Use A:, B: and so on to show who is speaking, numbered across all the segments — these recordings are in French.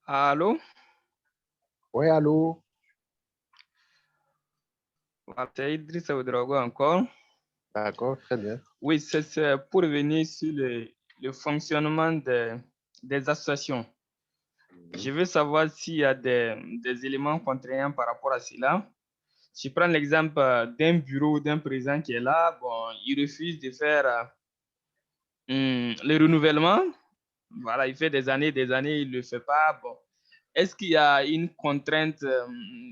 A: Allô?
B: Oui, allô?
A: Voilà, c'est Idrissa Ouedraogo encore.
B: D'accord, très bien.
A: Oui, c'est pour revenir sur le fonctionnement des associations. Je veux savoir s'il y a des éléments contraignants par rapport à cela. Si je prends l'exemple d'un bureau, d'un président qui est là, bon, il refuse de faire le renouvellement. Voilà, il fait des années, il ne le fait pas. Bon, est-ce qu'il y a une contrainte,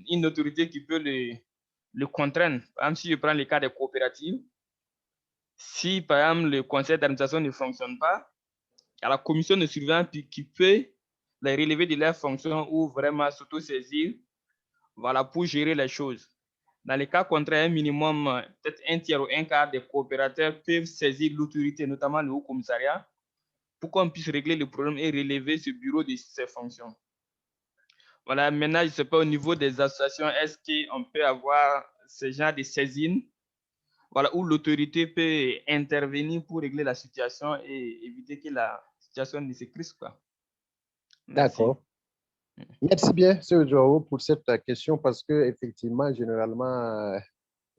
A: une autorité qui peut le contraindre? Par exemple, si je prends le cas des coopératives, si par exemple le conseil d'administration ne fonctionne pas, il y a la commission de surveillance qui peut les relever de leurs fonctions ou vraiment s'auto-saisir, voilà, pour gérer les choses. Dans les cas contraires, un minimum, peut-être un tiers ou un quart des coopérateurs peuvent saisir l'autorité, notamment le haut commissariat, pour qu'on puisse régler le problème et relever ce bureau de ses fonctions. Voilà, maintenant, je ne sais pas au niveau des associations, est-ce qu'on peut avoir ce genre de saisine, voilà, où l'autorité peut intervenir pour régler la situation et éviter que la situation ne se crispe, quoi. Merci.
B: D'accord. Merci bien, M. Joao, pour cette question parce que effectivement, généralement,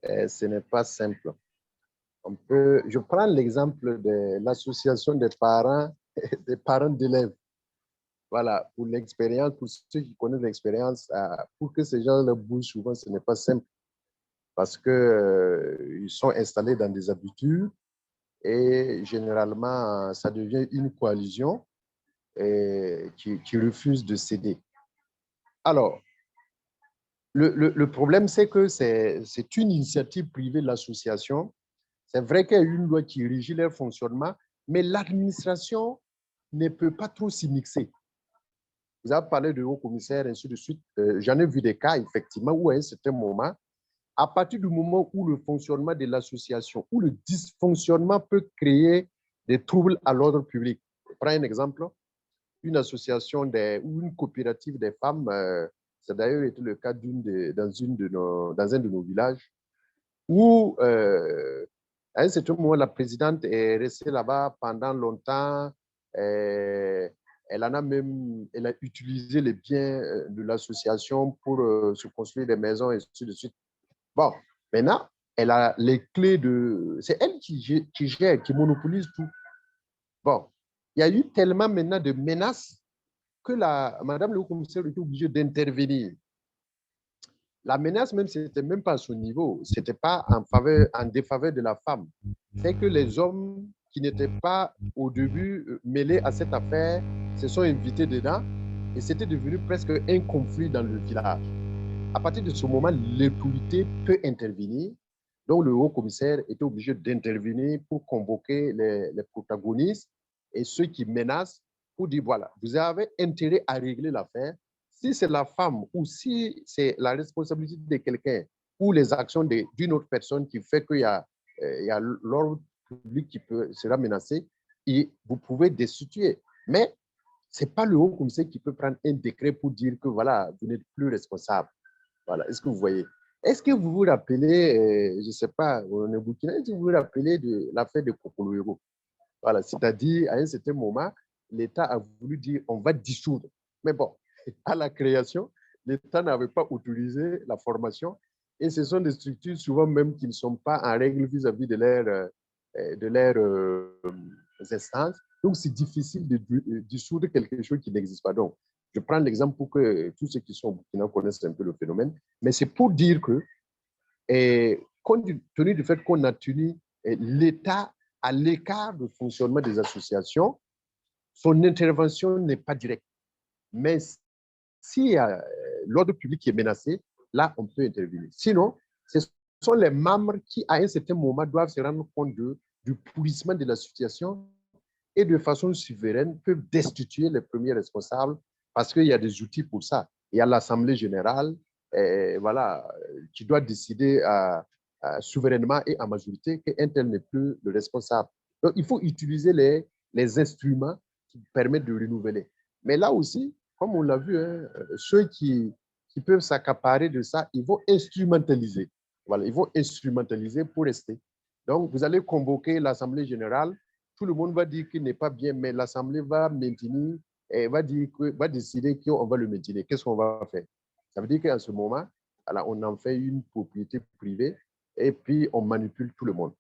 B: ce n'est pas simple. Je prends l'exemple de l'association des parents d'élèves. Voilà, pour l'expérience, pour ceux qui connaissent l'expérience, pour que ces gens le bougent souvent, ce n'est pas simple parce que ils sont installés dans des habitudes et généralement, ça devient une coalition qui refuse de céder. Alors, le problème, c'est que c'est une initiative privée de l'association. C'est vrai qu'il y a une loi qui régit leur fonctionnement, mais l'administration ne peut pas trop s'y mixer. Vous avez parlé de haut commissaire, ainsi de suite. J'en ai vu des cas, effectivement, où à un certain moment, à partir du moment où le fonctionnement de l'association, où le dysfonctionnement peut créer des troubles à l'ordre public. Je prends un exemple, une association ou une coopérative des femmes, ça a d'ailleurs été le cas dans un de nos villages, où à un certain moment, la présidente est restée là-bas pendant longtemps. Elle a utilisé les biens de l'association pour se construire des maisons et ainsi de suite. Bon, maintenant, elle a les clés de... C'est elle qui gère, qui monopolise tout. Bon, il y a eu tellement maintenant de menaces que Madame le commissaire était obligée d'intervenir. La menace, même, ce n'était même pas à son niveau. Ce n'était pas en défaveur de la femme. C'est que les hommes qui n'étaient pas au début mêlés à cette affaire se sont invités dedans et c'était devenu presque un conflit dans le village. À partir de ce moment, l'autorité peut intervenir. Donc, le haut commissaire était obligé d'intervenir pour convoquer les protagonistes et ceux qui menacent pour dire, voilà, vous avez intérêt à régler l'affaire. Si c'est la femme ou si c'est la responsabilité de quelqu'un ou les actions d'une autre personne qui fait qu'il y a l'ordre public qui sera menacé, et vous pouvez destituer. Mais ce n'est pas le haut commissaire qui peut prendre un décret pour dire que, voilà, vous n'êtes plus responsable. Voilà, est-ce que vous voyez? Est-ce que vous vous rappelez, je ne sais pas, on est Burkina, est-ce que vous vous rappelez de l'affaire de Kokoloero? Voilà, c'est-à-dire, à un certain moment, l'État a voulu dire on va dissoudre. Mais bon, à la création, l'État n'avait pas autorisé la formation et ce sont des structures souvent même qui ne sont pas en règle vis-à-vis de leurs instances. Donc, c'est difficile de dissoudre quelque chose qui n'existe pas. Donc, je prends l'exemple pour que tous ceux qui sont au Burkina connaissent un peu le phénomène, mais c'est pour dire que, compte tenu du fait qu'on a tenu l'État à l'écart du fonctionnement des associations, son intervention n'est pas directe. Mais si l'ordre public est menacé, là, on peut intervenir. Sinon, ce sont les membres qui, à un certain moment, doivent se rendre compte du pourrissement de la situation et de façon souveraine peuvent destituer les premiers responsables parce qu'il y a des outils pour ça. Il y a l'Assemblée générale voilà, qui doit décider souverainement et en majorité qu'un tel n'est plus le responsable. Donc, il faut utiliser les instruments qui permettent de renouveler. Mais là aussi, comme on l'a vu, hein, ceux qui peuvent s'accaparer de ça, ils vont instrumentaliser. Voilà, ils vont instrumentaliser pour rester. Donc, vous allez convoquer l'Assemblée générale. Tout le monde va dire qu'il n'est pas bien, mais l'Assemblée va maintenir et va décider qu'on va le maintenir. Qu'est-ce qu'on va faire? Ça veut dire qu'en ce moment, alors, on en fait une propriété privée et puis on manipule tout le monde.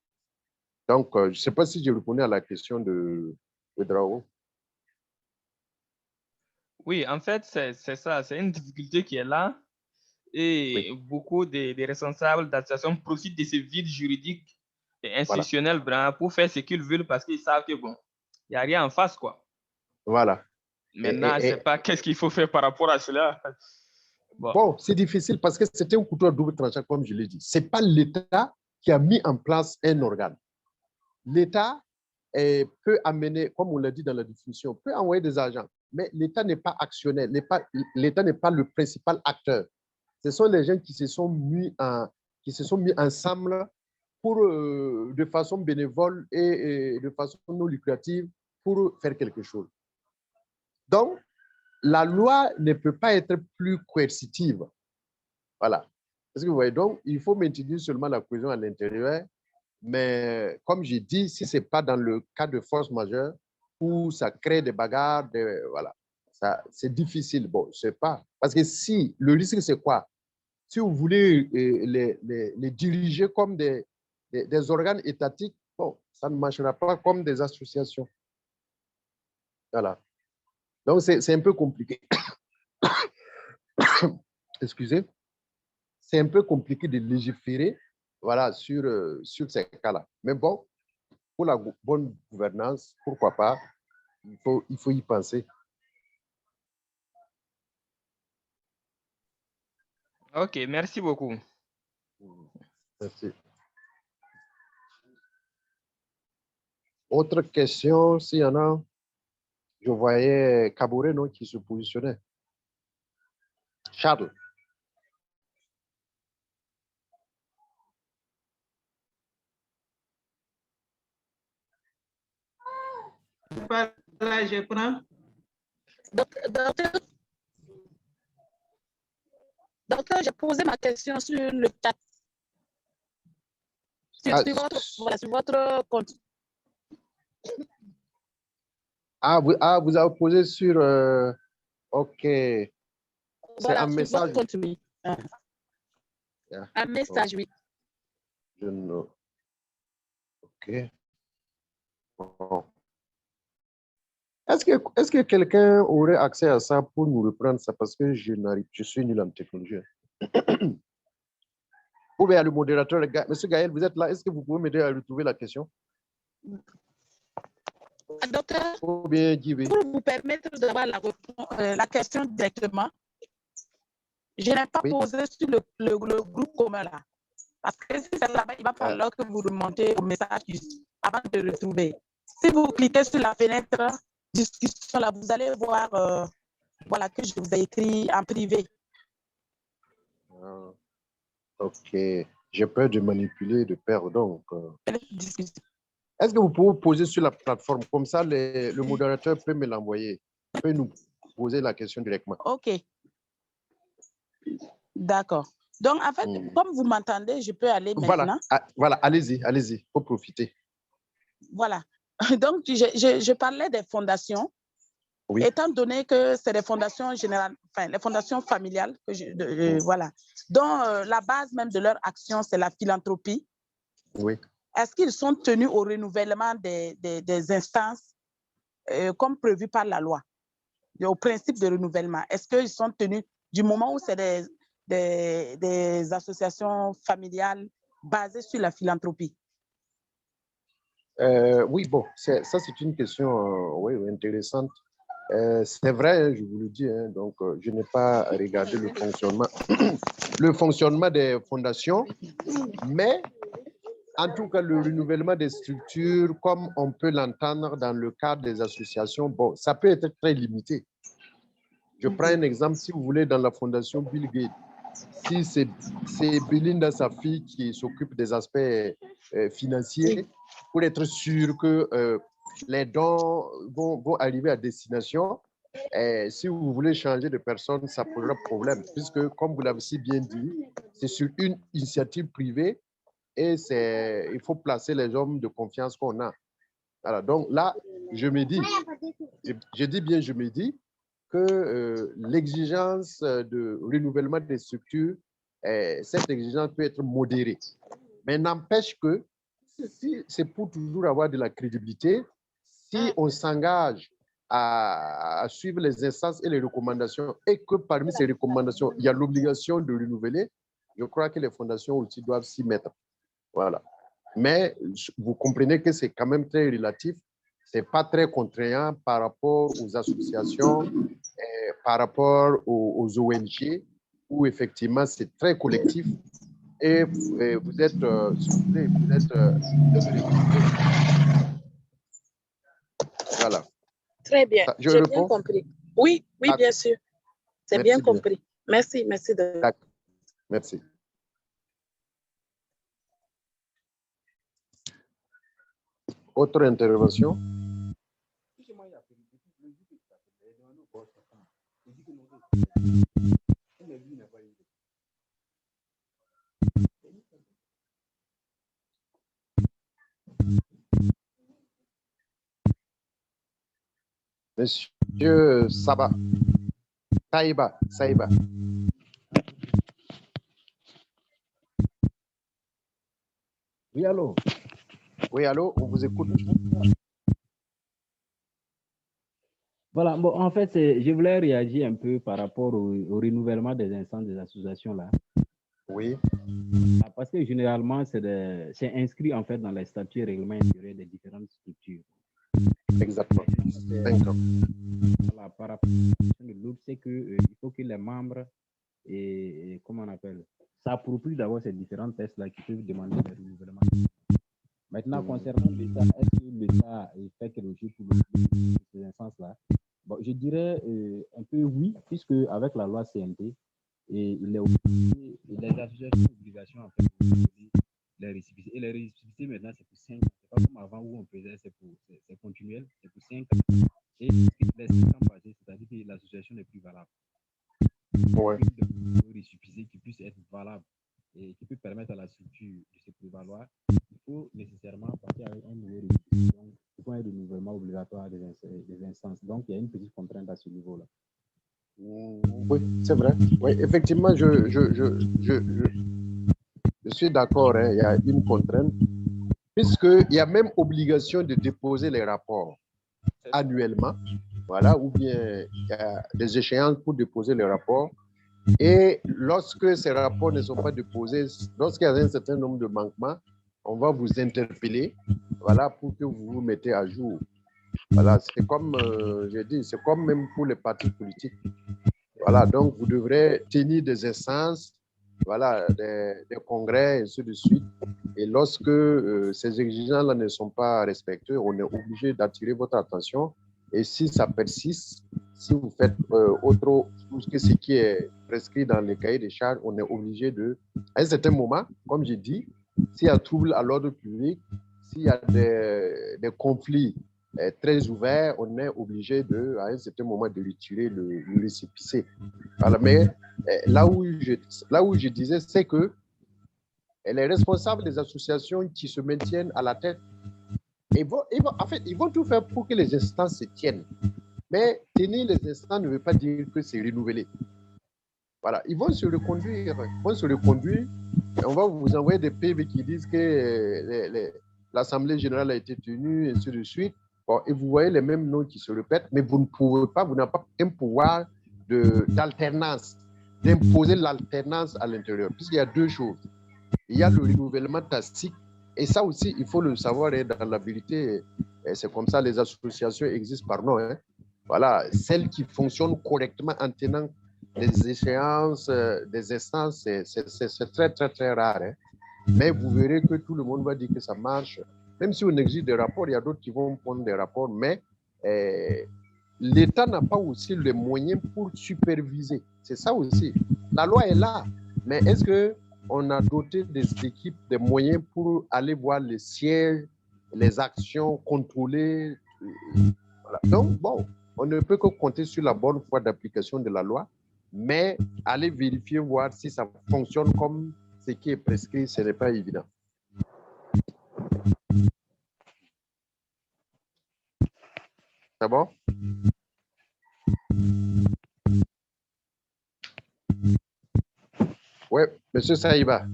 B: Donc, je ne sais pas si je réponds à la question de Drao.
A: Oui, en fait, c'est ça, c'est une difficulté qui est là et
B: Oui.
A: beaucoup des responsables d'associations profitent de ce vide juridique et
B: Voilà.
A: institutionnel pour faire ce qu'ils veulent parce qu'ils savent que bon, il n'y a rien en face, quoi.
B: Voilà.
A: Maintenant, je ne sais pas qu'est-ce qu'il faut faire par rapport à cela.
B: Bon, c'est difficile parce que c'était un couteau à double tranchant, comme je l'ai dit. Ce n'est pas l'État qui a mis en place un organe. L'État peut amener, comme on l'a dit dans la définition, peut envoyer des agents, mais l'État n'est pas actionnaire, l'État n'est pas le principal acteur. Ce sont les gens qui se sont mis ensemble pour, de façon bénévole et de façon non lucrative pour faire quelque chose. Donc, la loi ne peut pas être plus coercitive. Voilà. Parce que vous voyez, donc, il faut maintenir seulement la cohésion à l'intérieur. Mais comme j'ai dit, si ce n'est pas dans le cas de force majeure où ça crée des bagarres, voilà, c'est difficile. Bon, je ne sais pas. Parce que si, le risque, c'est quoi? Si vous voulez les diriger comme des organes étatiques, bon, ça ne marchera pas comme des associations. Voilà. Donc, c'est un peu compliqué. Excusez. C'est un peu compliqué de légiférer, voilà, sur ces cas-là. Mais bon, pour la bonne gouvernance, pourquoi pas, il faut y penser.
A: Ok, merci beaucoup.
B: Merci. Autre question, s'il y en a, je voyais Kabouré, non, qui se positionnait. Charles.
C: Là, je prends. Docteur, j'ai posé ma question sur le chat. Sur votre compte.
B: Vous avez posé sur... OK. C'est
C: voilà,
B: un message.
C: Compte, oui. Un message, oui.
B: Je ne... OK. Bon. Est-ce que quelqu'un aurait accès à ça pour nous reprendre ça? Parce que je suis nul en technologie. Ou bien le modérateur, Monsieur Gaël, vous êtes là. Est-ce que vous pouvez m'aider à retrouver la question?
C: Docteur,
B: ou bien,
C: pour vous permettre d'avoir la question directement, je n'ai pas posé sur le groupe commun là. Parce que si c'est là-bas, il va falloir que vous remontez au message avant de le retrouver. Si vous cliquez sur la fenêtre discussion là, vous allez voir voilà, que je vous ai écrit en privé.
B: OK. J'ai peur de manipuler, de perdre. Donc, est-ce que vous pouvez poser sur la plateforme? Comme ça, le modérateur peut me l'envoyer. Il peut nous poser la question directement.
C: OK. D'accord. Donc, en fait, comme vous m'entendez, je peux aller maintenant.
B: Voilà, allez-y, il faut profiter.
C: Voilà. Donc, je parlais des fondations. Oui. Étant donné que c'est des fondations générales, enfin, les fondations familiales, voilà, dont la base même de leur action, c'est la philanthropie.
B: Oui.
C: Est-ce qu'ils sont tenus au renouvellement des instances comme prévu par la loi, au principe de renouvellement? Est-ce qu'ils sont tenus du moment où c'est des associations familiales basées sur la philanthropie?
B: Oui, bon, ça c'est une question oui, intéressante. C'est vrai, je vous le dis, hein, donc je n'ai pas regardé le fonctionnement des fondations, mais en tout cas, le renouvellement des structures, comme on peut l'entendre dans le cadre des associations, bon, ça peut être très limité. Je prends un exemple, si vous voulez, dans la fondation Bill Gates, si c'est Belinda, sa fille, qui s'occupe des aspects financiers, pour être sûr que les dons vont arriver à destination, si vous voulez changer de personne, ça posera problème, puisque, comme vous l'avez si bien dit, c'est sur une initiative privée et il faut placer les hommes de confiance qu'on a. Alors, donc là, je me dis, je dis bien, je me dis que l'exigence de renouvellement des structures, cette exigence peut être modérée. Mais n'empêche que si c'est pour toujours avoir de la crédibilité, si on s'engage à suivre les instances et les recommandations et que parmi ces recommandations, il y a l'obligation de renouveler, je crois que les fondations aussi doivent s'y mettre. Voilà. Mais vous comprenez que c'est quand même très relatif. Ce n'est pas très contraignant par rapport aux associations, par rapport aux ONG, où effectivement c'est très collectif. Et vous êtes, vous êtes voilà.
C: Très bien, j'ai bien compris. Oui, oui, bien sûr. C'est bien compris. Merci, merci.
B: Merci. Autre intervention? Monsieur Saba, Saïba.
D: Oui, allô?
B: Oui, allô, on vous écoute.
D: Voilà, bon, en fait, je voulais réagir un peu par rapport au renouvellement des instances des associations là.
B: Oui.
D: Parce que généralement, c'est inscrit en fait dans les statuts et règlements intérieurs des différentes structures.
B: Exactement.
D: Voilà, par rapport à l'autre, c'est qu'il faut que les membres, et comment on appelle, s'approprient d'abord ces différents tests là qui peuvent demander le renouvellement. Maintenant, concernant l'État, est-ce que l'État fait quelque chose pour ces instances-là? Bon, je dirais un peu oui, puisque avec la loi CNT, il est obligé, les associations ont l'obligation en fait de les récépissés. Et les récépissés maintenant, c'est pour 5 ans. C'est pas comme avant où on faisait, c'est continuel, c'est pour 5 ans. Et les 5 ans passés, c'est-à-dire que l'association n'est plus valable.
B: Ouais.
D: De récépissés qui puisse être valable et qui peut permettre à la structure de se prévaloir, il faut nécessairement partir avec un nouveau récépissé. Donc, il faut un renouvellement obligatoire des instances. Donc, il y a une petite contrainte à ce niveau-là.
B: Oui, c'est vrai. Oui, effectivement, je suis d'accord, hein, il y a une contrainte, puisqu'il y a même obligation de déposer les rapports annuellement, voilà, ou bien il y a des échéances pour déposer les rapports. Et lorsque ces rapports ne sont pas déposés, lorsqu'il y a un certain nombre de manquements, on va vous interpeller, voilà, pour que vous vous mettez à jour. Voilà, c'est comme, j'ai dit, c'est comme même pour les partis politiques. Voilà, donc vous devrez tenir des instances, voilà, des congrès, et ainsi de suite. Et lorsque ces exigences-là ne sont pas respectées, on est obligé d'attirer votre attention. Et si ça persiste, si vous faites autre chose que ce qui est prescrit dans les cahiers des charges, on est obligé de, à un certain moment, comme j'ai dit, s'il y a trouble à l'ordre public, s'il y a des conflits très ouverts, on est obligé de, à un certain moment, de retirer le récépissé. Voilà, mais là où je disais, c'est que les responsables des associations qui se maintiennent à la tête, en fait, ils vont tout faire pour que les instances se tiennent. Mais tenir les instances ne veut pas dire que c'est renouvelé. Voilà, ils vont se reconduire. On va vous envoyer des PV qui disent que l'Assemblée générale a été tenue, et ainsi de suite. Bon, et vous voyez les mêmes noms qui se répètent, mais vous ne pouvez pas, vous n'avez pas un pouvoir d'alternance, d'imposer l'alternance à l'intérieur, puisqu'il y a deux choses. Il y a le renouvellement tacite, et ça aussi, il faut le savoir, et dans la vérité, c'est comme ça, les associations existent par nom. Hein. Voilà, celles qui fonctionnent correctement en tenant les échéances des instances, c'est très, très, très rare. Hein. Mais vous verrez que tout le monde va dire que ça marche. Même si on exige des rapports, il y a d'autres qui vont prendre des rapports, mais l'État n'a pas aussi les moyens pour superviser. C'est ça aussi. La loi est là, mais est-ce qu'on a doté des équipes des moyens pour aller voir les sièges, les actions, contrôler? Voilà. Donc, bon, on ne peut que compter sur la bonne foi d'application de la loi, mais aller vérifier, voir si ça fonctionne comme ce qui est prescrit, ce n'est pas évident. C'est bon? Oui, monsieur Saïba.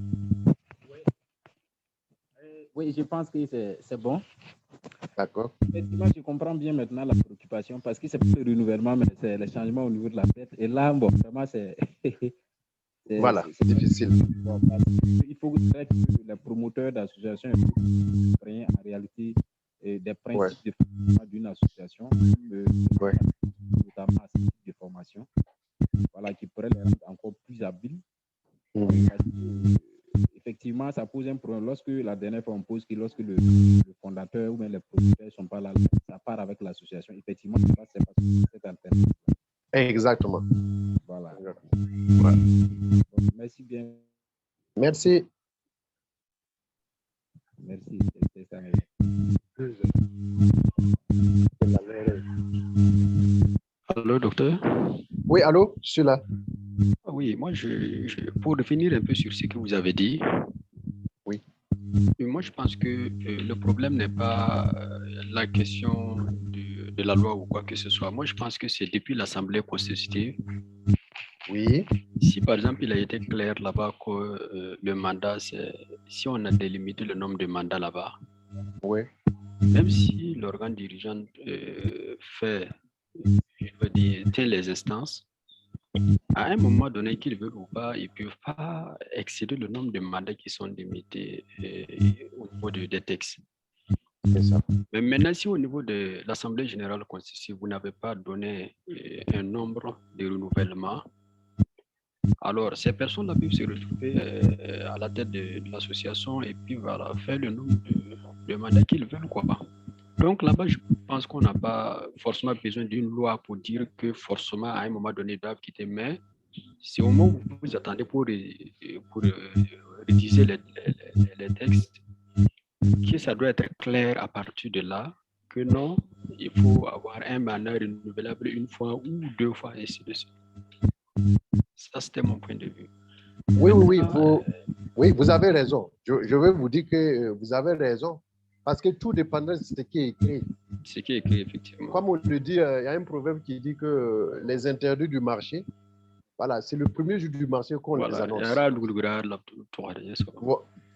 D: Oui, je pense que c'est bon.
B: D'accord.
D: Effectivement, je comprends bien maintenant la préoccupation parce que c'est pas le renouvellement, mais c'est le changement au niveau de la tête. Et là, bon, vraiment, c'est.
B: Voilà, c'est difficile.
D: Il faut que les promoteurs d'associations prennent en réalité des principes de fonctionnement d'une association, notamment à ce type de formation, voilà, qui pourraient les rendre encore plus habiles. Effectivement, ça pose un problème. Lorsque la dernière fois, on pose que lorsque le fondateur ou bien les promoteurs ne sont pas là, ça part avec l'association. Effectivement, c'est pas cette alternative.
B: Exactement.
D: Voilà.
B: Ouais.
D: Donc, merci bien.
B: Merci.
D: Merci.
E: Allô, docteur?
B: Oui, allô, je suis là.
E: Oui, moi, pour revenir un peu sur ce que vous avez dit,
B: oui.
E: Moi, je pense que le problème n'est pas la question de la loi ou quoi que ce soit. Moi, je pense que c'est depuis l'Assemblée constitutive.
B: Oui.
E: Si, par exemple, il a été clair là-bas que le mandat, si on a délimité le nombre de mandats là-bas,
B: oui.
E: Même si l'organe dirigeant tient les instances, à un moment donné, qu'ils veulent ou pas, ils ne peuvent pas excéder le nombre de mandats qui sont limités au niveau des textes.
B: C'est ça.
E: Mais maintenant, si au niveau de l'Assemblée générale constitutive, vous n'avez pas donné un nombre de renouvellements, alors ces personnes-là peuvent se retrouver à la tête de l'association et puis voilà, faire le nombre de mandats qu'ils veulent, quoi. Donc là-bas, je pense qu'on n'a pas forcément besoin d'une loi pour dire que forcément, à un moment donné, ils doivent quitter. Mais c'est au moment où vous attendez pour rédiger les textes que ça doit être clair à partir de là que non, il faut avoir un mandat renouvelable une fois ou deux fois, et ainsi de suite. Ça, c'était mon point de vue.
B: Oui, oui, vous avez raison. Je vais vous dire que vous avez raison. Parce que tout dépendra de ce qui est écrit.
E: Ce qui est écrit, effectivement.
B: Comme on le dit, il y a un proverbe qui dit que les interdits du marché, voilà, c'est le premier jour du marché qu'on les annonce.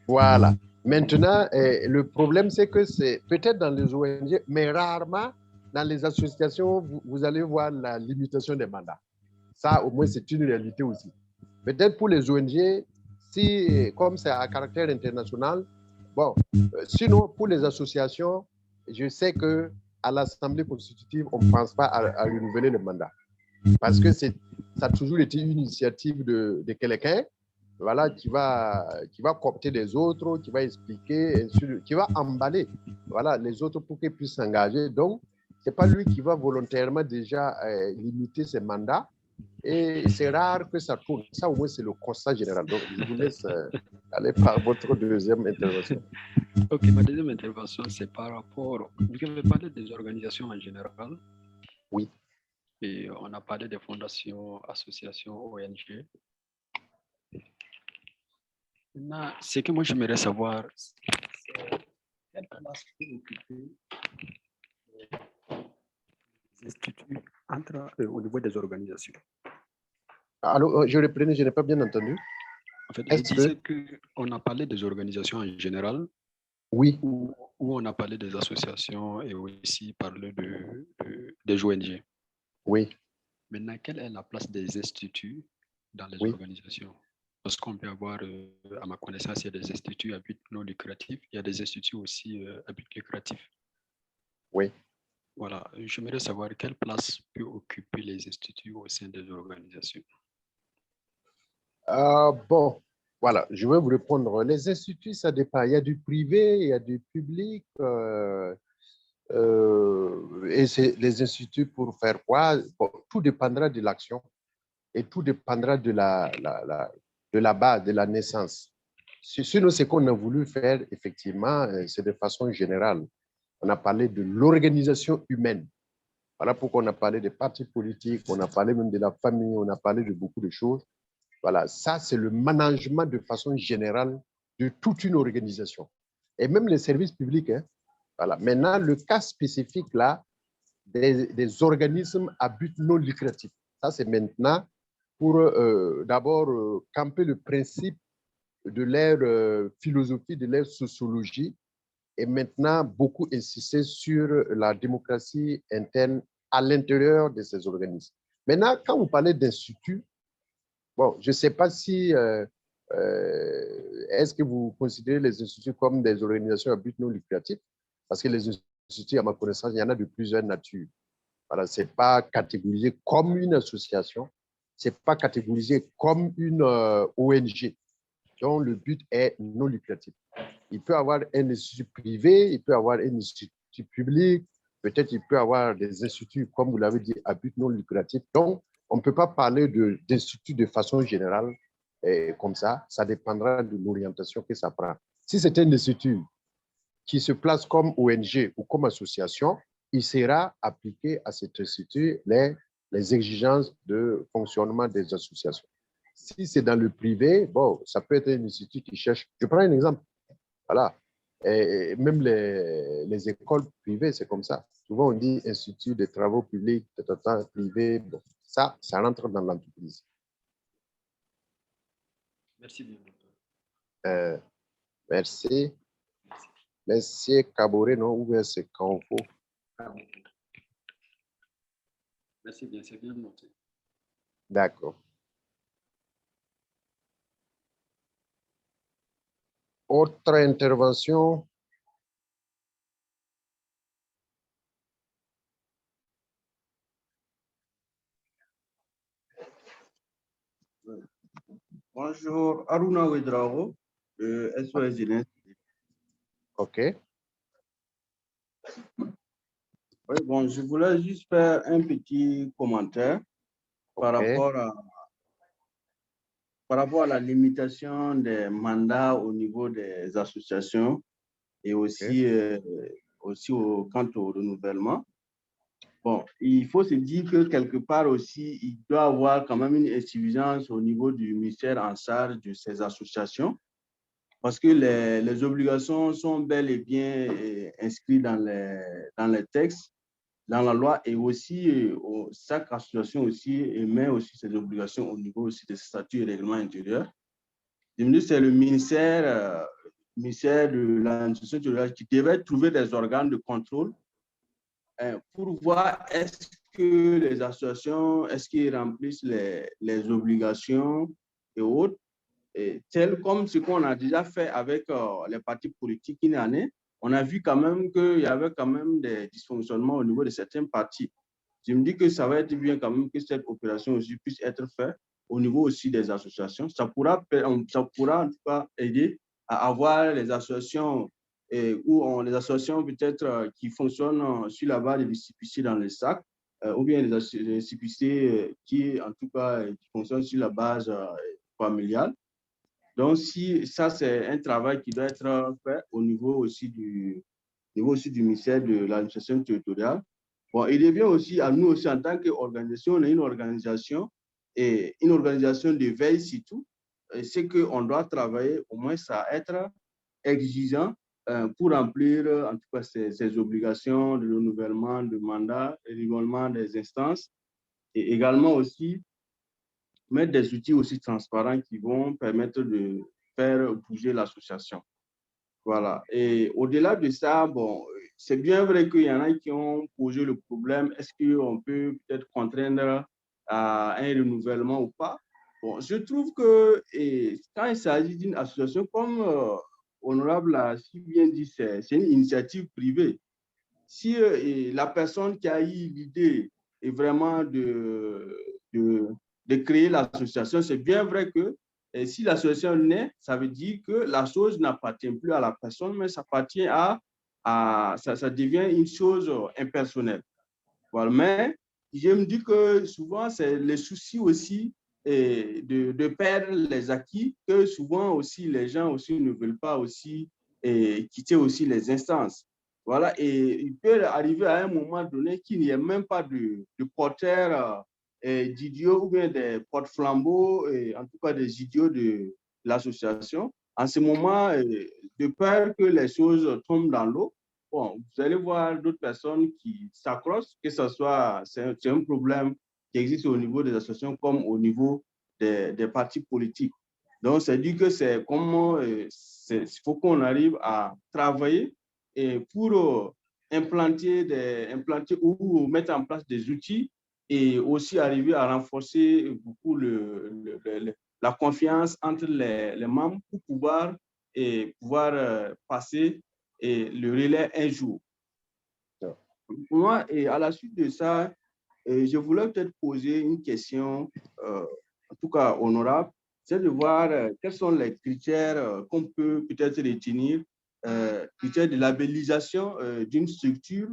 B: Voilà. Maintenant, le problème, c'est que c'est peut-être dans les ONG, mais rarement dans les associations, vous allez voir la limitation des mandats. Ça, au moins, c'est une réalité aussi. Peut-être pour les ONG, si, comme c'est à caractère international, bon, sinon, pour les associations, je sais qu'à l'Assemblée constitutive, on ne pense pas à renouveler le mandat. Parce que ça a toujours été une initiative de quelqu'un, voilà, qui va coopter les autres, qui va expliquer, qui va emballer, voilà, les autres pour qu'ils puissent s'engager. Donc, ce n'est pas lui qui va volontairement déjà limiter ses mandats. Et c'est rare que ça tourne. Ça, au moins, c'est le constat général. Donc, je vous laisse aller par votre deuxième intervention.
E: Ok, ma deuxième intervention, c'est par rapport... Vous avez parlé des organisations en général.
B: Oui.
E: Et on a parlé des fondations, associations, ONG. Maintenant, ce que moi, j'aimerais savoir, c'est quelle place peut occuper les instituts au niveau des organisations.
B: Alors, je reprenais, je n'ai pas bien entendu.
E: En fait, je disais qu'on a parlé des organisations en général.
B: Oui.
E: Où on a parlé des associations et aussi parlé des ONG.
B: Oui.
E: Maintenant, quelle est la place des instituts dans les organisations? Parce qu'on peut avoir, à ma connaissance, il y a des instituts à but non lucratif, il y a des instituts aussi à but lucratif.
B: Oui.
E: Voilà, j'aimerais savoir quelle place peut occuper les instituts au sein des organisations.
B: Bon, voilà, je vais vous répondre. Les instituts, ça dépend. Il y a du privé, il y a du public. Et c'est les instituts pour faire quoi? Bon, tout dépendra de l'action et tout dépendra de la base, de la naissance. Sinon, ce qu'on a voulu faire, effectivement, c'est de façon générale. On a parlé de l'organisation humaine. Voilà pourquoi on a parlé des partis politiques, on a parlé même de la famille, on a parlé de beaucoup de choses. Voilà, ça, c'est le management de façon générale de toute une organisation. Et même les services publics. Hein. Voilà. Maintenant, le cas spécifique, là, des organismes à but non lucratif. Ça, c'est maintenant pour d'abord camper le principe de leur philosophie, de leur sociologie, et maintenant beaucoup insister sur la démocratie interne à l'intérieur de ces organismes. Maintenant, quand vous parlez d'instituts, bon, je ne sais pas si est-ce que vous considérez les instituts comme des organisations à but non lucratif, parce que les instituts, à ma connaissance, il y en a de plusieurs natures. Voilà, ce n'est pas catégorisé comme une association, ce n'est pas catégorisé comme une ONG, dont le but est non lucratif. Il peut y avoir un institut privé, il peut y avoir un institut public, peut-être il peut y avoir des instituts, comme vous l'avez dit, à but non lucratif. Donc, on ne peut pas parler d'instituts de façon générale comme ça. Ça dépendra de l'orientation que ça prend. Si c'est un institut qui se place comme ONG ou comme association, il sera appliqué à cet institut les exigences de fonctionnement des associations. Si c'est dans le privé, bon, ça peut être un institut qui cherche. Je prends un exemple. Voilà. Et même les écoles privées, c'est comme ça. Souvent, on dit institut de travaux publics, privé. Bon, ça rentre dans l'entreprise.
E: Merci bien.
B: Merci. Monsieur Kaboré, non? Ou bien c'est Kanfo?
E: Merci bien, c'est bien noté.
B: D'accord. Autre intervention?
F: Bonjour, Aruna Ouedraogo, de SOS Jeunesse.
B: OK.
F: Oui, bon, je voulais juste faire un petit commentaire par rapport à la limitation des mandats au niveau des associations et aussi, quant au renouvellement. Bon, il faut se dire que quelque part aussi, il doit y avoir quand même une insuffisance au niveau du ministère en charge de ces associations, parce que les obligations sont bel et bien inscrites dans les textes, dans la loi, et aussi chaque association aussi émet aussi ses obligations au niveau aussi des statuts et règlements intérieurs. C'est le ministère de l'administration territoriale qui devait trouver des organes de contrôle pour voir est-ce que les associations, est-ce qu'ils remplissent les obligations et autres, tel comme ce qu'on a déjà fait avec les partis politiques une année. On a vu quand même qu'il y avait quand même des dysfonctionnements au niveau de certains partis. Je me dis que ça va être bien quand même que cette opération aussi puisse être faite au niveau aussi des associations. Ça pourra en tout cas aider à avoir les associations les associations peut-être qui fonctionnent sur la base des récépissés dans les sacs, ou bien les récépissés qui, en tout cas, qui fonctionnent sur la base familiale. Donc, si ça, c'est un travail qui doit être fait au niveau aussi du ministère de l'administration territoriale. Bon, il revient aussi à nous aussi en tant qu'organisation, on est une organisation de veille surtout. C'est qu'on doit travailler au moins à être exigeant pour remplir en tout cas ces obligations de renouvellement de mandat, de renouvellement des instances, et également aussi mettre des outils aussi transparents qui vont permettre de faire bouger l'association. Voilà. Et au-delà de ça, bon, c'est bien vrai qu'il y en a qui ont posé le problème. Est-ce qu'on peut peut-être contraindre à un renouvellement ou pas? Bon, je trouve que quand il s'agit d'une association, comme Honorable a si bien dit, c'est une initiative privée. Si la personne qui a eu l'idée est vraiment de créer l'association, c'est bien vrai que si l'association naît, ça veut dire que la chose n'appartient plus à la personne, mais ça appartient ça devient une chose impersonnelle. Voilà. Mais je me dis que souvent, c'est le souci aussi de perdre les acquis, que souvent aussi les gens aussi ne veulent pas aussi quitter aussi les instances. Voilà, et il peut arriver à un moment donné qu'il n'y ait même pas de porteur d'idiots ou bien des porte-flambeaux, en tout cas des idiots de l'association. En ce moment, de peur que les choses tombent dans l'eau, bon, vous allez voir d'autres personnes qui s'accrochent, que ce soit, c'est un problème qui existe au niveau des associations comme au niveau des partis politiques. Donc, c'est dit que c'est comment il faut qu'on arrive à travailler et pour implanter ou mettre en place des outils et aussi arriver à renforcer beaucoup la confiance entre les membres pour pouvoir passer le relais un jour. Pour moi, et à la suite de ça, je voulais peut-être poser une question, en tout cas honorable, c'est de voir quels sont les critères qu'on peut peut-être retenir, critères de labellisation d'une structure,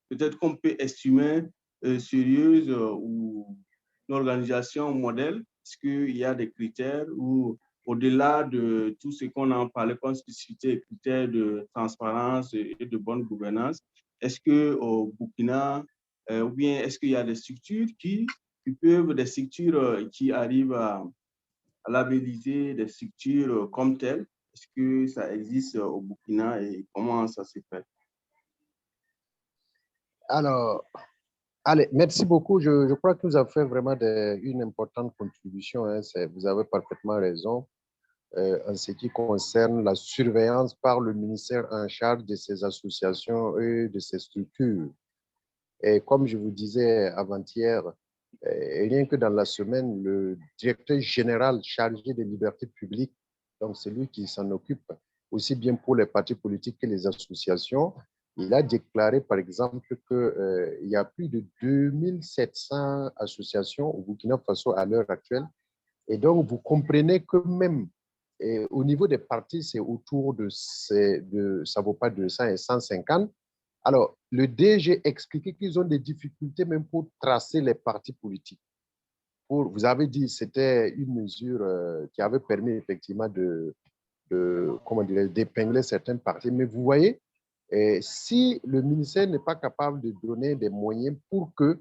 F: peut-être qu'on peut estimer sérieuse ou une organisation modèle. Est-ce qu'il y a des critères ou au-delà de tout ce qu'on a parlé comme spécificité, critères de transparence et de bonne gouvernance, est-ce qu'au Burkina, ou bien est-ce qu'il y a des structures qui arrivent à labelliser des structures comme telles? Est-ce que ça existe au Burkina et comment ça se fait?
B: Alors, allez, merci beaucoup. Je crois que vous avez fait vraiment une importante contribution. Hein. Vous avez parfaitement raison en ce qui concerne la surveillance par le ministère en charge de ces associations et de ces structures. Et comme je vous disais avant-hier, rien que dans la semaine, le directeur général chargé des libertés publiques, donc celui qui s'en occupe aussi bien pour les partis politiques que les associations, il a déclaré par exemple qu'il y a plus de 2700 associations au Burkina Faso à l'heure actuelle. Et donc, vous comprenez que même au niveau des partis, c'est autour de, ça ne vaut pas 200 et 150. Alors, le DG expliquait qu'ils ont des difficultés même pour tracer les partis politiques. Vous avez dit que c'était une mesure qui avait permis effectivement d'épingler certains partis. Mais vous voyez, si le ministère n'est pas capable de donner des moyens pour que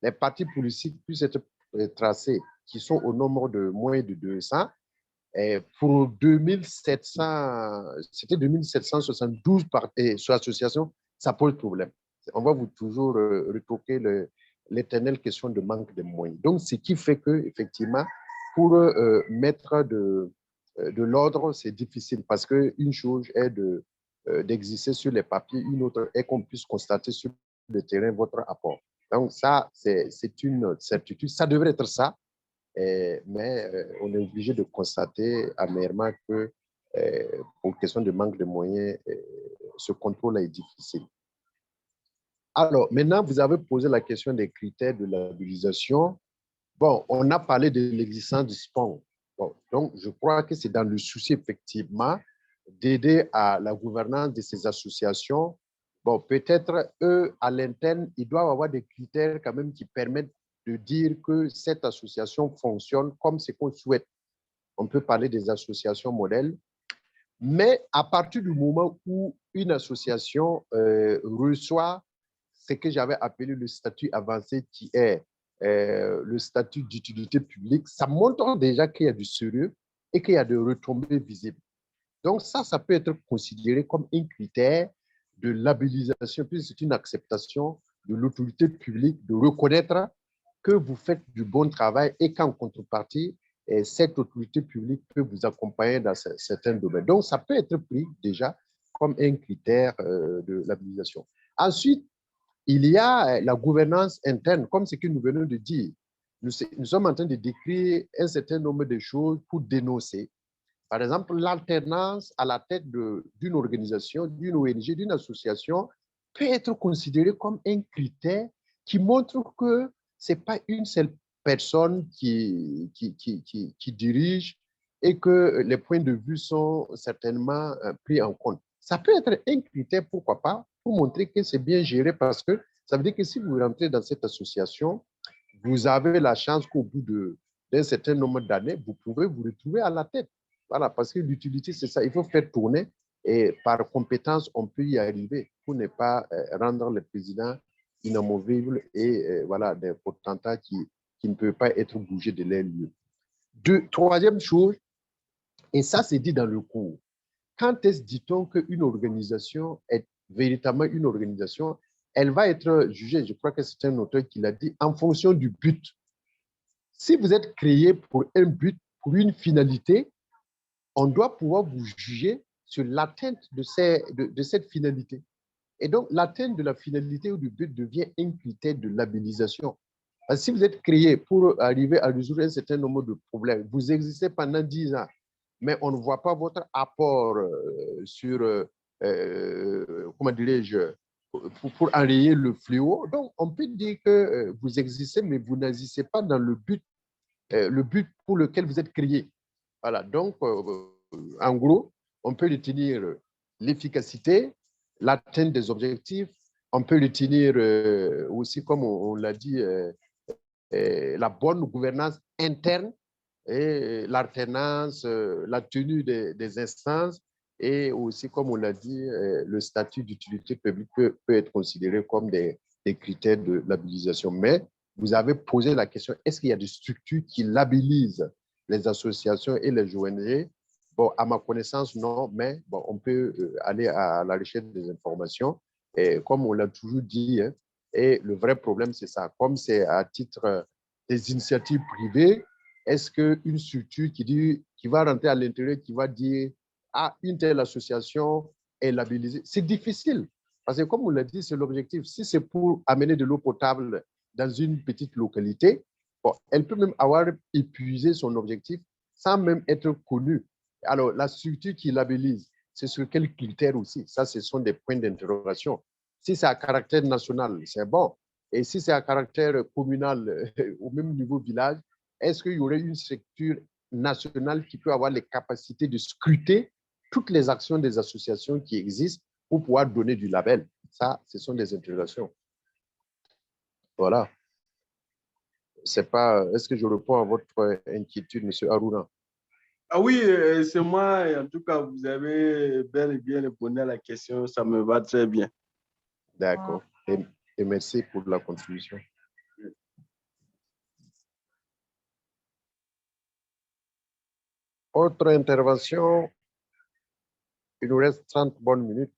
B: les partis politiques puissent être tracés, qui sont au nombre de moins de 200, pour 2700, c'était 2772 associations, ça pose problème. On va toujours retoquer l'éternelle question de manque de moyens. Donc, ce qui fait qu'effectivement, pour mettre de l'ordre, c'est difficile parce qu'une chose est d'exister sur les papiers, une autre est qu'on puisse constater sur le terrain votre apport. Donc, ça, c'est une certitude. Ça devrait être ça. Mais on est obligé de constater amèrement que pour question de manque de moyens, ce contrôle est difficile. Alors, maintenant, vous avez posé la question des critères de labellisation. Bon, on a parlé de l'existence du SPON. Bon, donc, je crois que c'est dans le souci, effectivement, d'aider à la gouvernance de ces associations. Bon, peut-être, eux, à l'interne, ils doivent avoir des critères quand même qui permettent de dire que cette association fonctionne comme ce qu'on souhaite. On peut parler des associations modèles, mais à partir du moment où une association reçoit ce que j'avais appelé le statut avancé, qui est le statut d'utilité publique, ça montre déjà qu'il y a du sérieux et qu'il y a des retombées visibles. Donc ça peut être considéré comme un critère de labellisation, puis c'est une acceptation de l'autorité publique de reconnaître que vous faites du bon travail et qu'en contrepartie, cette autorité publique peut vous accompagner dans certains domaines. Donc, ça peut être pris déjà comme un critère de labellisation. Ensuite, il y a la gouvernance interne, comme ce que nous venons de dire. Nous sommes en train de décrire un certain nombre de choses pour dénoncer. Par exemple, l'alternance à la tête d'une organisation, d'une ONG, d'une association peut être considérée comme un critère qui montre que ce n'est pas une seule personne qui dirige et que les points de vue sont certainement pris en compte. Ça peut être un critère, pourquoi pas, pour montrer que c'est bien géré parce que ça veut dire que si vous rentrez dans cette association, vous avez la chance qu'au bout d'un certain nombre d'années, vous pouvez vous retrouver à la tête. Voilà, parce que l'utilité, c'est ça. Il faut faire tourner et par compétence, on peut y arriver pour ne pas rendre le président inamovible et voilà, des potentats qui ne peuvent pas être bougés de leur lieu. Troisième chose, et ça c'est dit dans le cours, quand est-ce dit-on qu'une organisation est véritablement une organisation, elle va être jugée, je crois que c'est un auteur qui l'a dit, en fonction du but. Si vous êtes créé pour un but, pour une finalité, on doit pouvoir vous juger sur l'atteinte de cette finalité. Et donc, l'atteinte de la finalité ou du but devient un critère de labellisation. Parce que si vous êtes créé pour arriver à résoudre un certain nombre de problèmes, vous existez pendant 10 ans, mais on ne voit pas votre apport sur, comment dirais-je, pour enrayer le fléau. Donc, on peut dire que vous existez, mais vous n'agissez pas dans le but pour lequel vous êtes créé. Voilà, donc, en gros, on peut retenir l'efficacité, l'atteinte des objectifs, on peut retenir aussi, comme on l'a dit, la bonne gouvernance interne et l'alternance, la tenue des instances et aussi, comme on l'a dit, le statut d'utilité publique peut être considéré comme des critères de labellisation. Mais vous avez posé la question, est-ce qu'il y a des structures qui labellisent les associations et les ONG? Bon, à ma connaissance, non, mais bon, on peut aller à la recherche des informations. Et comme on l'a toujours dit, hein, et le vrai problème, c'est ça. Comme c'est à titre des initiatives privées, est-ce qu'une structure qui va rentrer à l'intérieur, qui va dire « Ah, une telle association est labellisée », c'est difficile. Parce que comme on l'a dit, c'est l'objectif. Si c'est pour amener de l'eau potable dans une petite localité, bon, elle peut même avoir épuisé son objectif sans même être connue. Alors, la structure qui labellise, c'est sur quels critères aussi? Ça, ce sont des points d'interrogation. Si c'est à caractère national, c'est bon. Et si c'est à caractère communal, au même niveau village, est-ce qu'il y aurait une structure nationale qui peut avoir les capacités de scruter toutes les actions des associations qui existent pour pouvoir donner du label? Ça, ce sont des interrogations. Voilà. C'est pas. Est-ce que je réponds à votre inquiétude, M. Aruna?
F: Ah oui, c'est moi. En tout cas, vous avez bel et bien répondu à la question. Ça me va très bien.
B: D'accord. Et merci pour la contribution. Autre intervention. Il nous reste 30 bonnes minutes.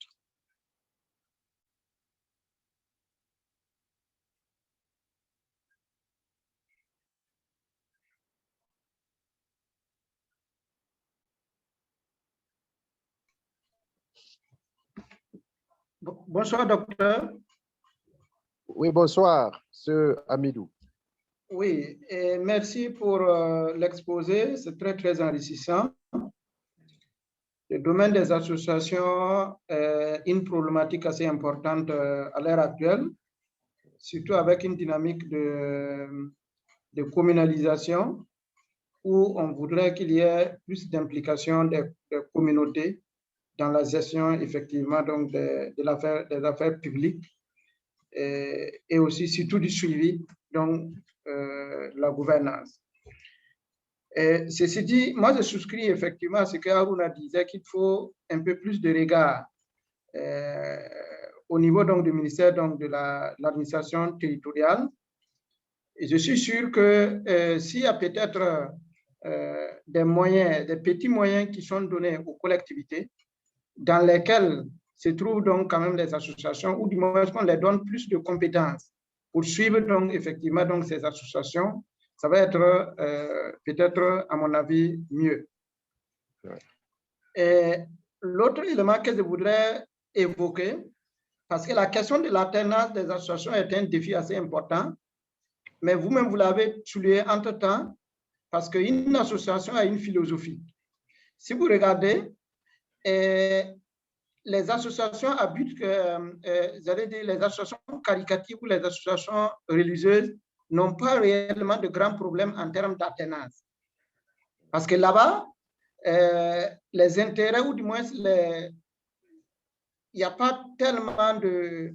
G: Bonsoir, docteur.
B: Oui, bonsoir, M. Amidou.
G: Oui, et merci pour l'exposé. C'est très, très enrichissant. Le domaine des associations est une problématique assez importante à l'heure actuelle, surtout avec une dynamique de communalisation où on voudrait qu'il y ait plus d'implication des communautés dans la gestion effectivement donc des affaires publiques et aussi surtout du suivi donc la gouvernance. Et ceci dit, moi je souscris effectivement à ce que Aruna disait qu'il faut un peu plus de regard au niveau donc du ministère donc de l'administration territoriale. Et je suis sûr que s'il y a peut-être des moyens, des petits moyens qui sont donnés aux collectivités, dans lesquels se trouvent donc quand même les associations, ou du moins qu'on les donne plus de compétences pour suivre donc effectivement donc ces associations, ça va être peut-être, à mon avis, mieux. Ouais. Et l'autre élément que je voudrais évoquer, parce que la question de l'alternance des associations est un défi assez important, mais vous-même, vous l'avez souligné entre-temps, parce qu'une association a une philosophie. Si vous regardez, les associations à but, j'allais dire les associations caritatives ou les associations religieuses n'ont pas réellement de grands problèmes en termes d'alternance. Parce que là-bas, les intérêts, ou du moins, il n'y a pas tellement de...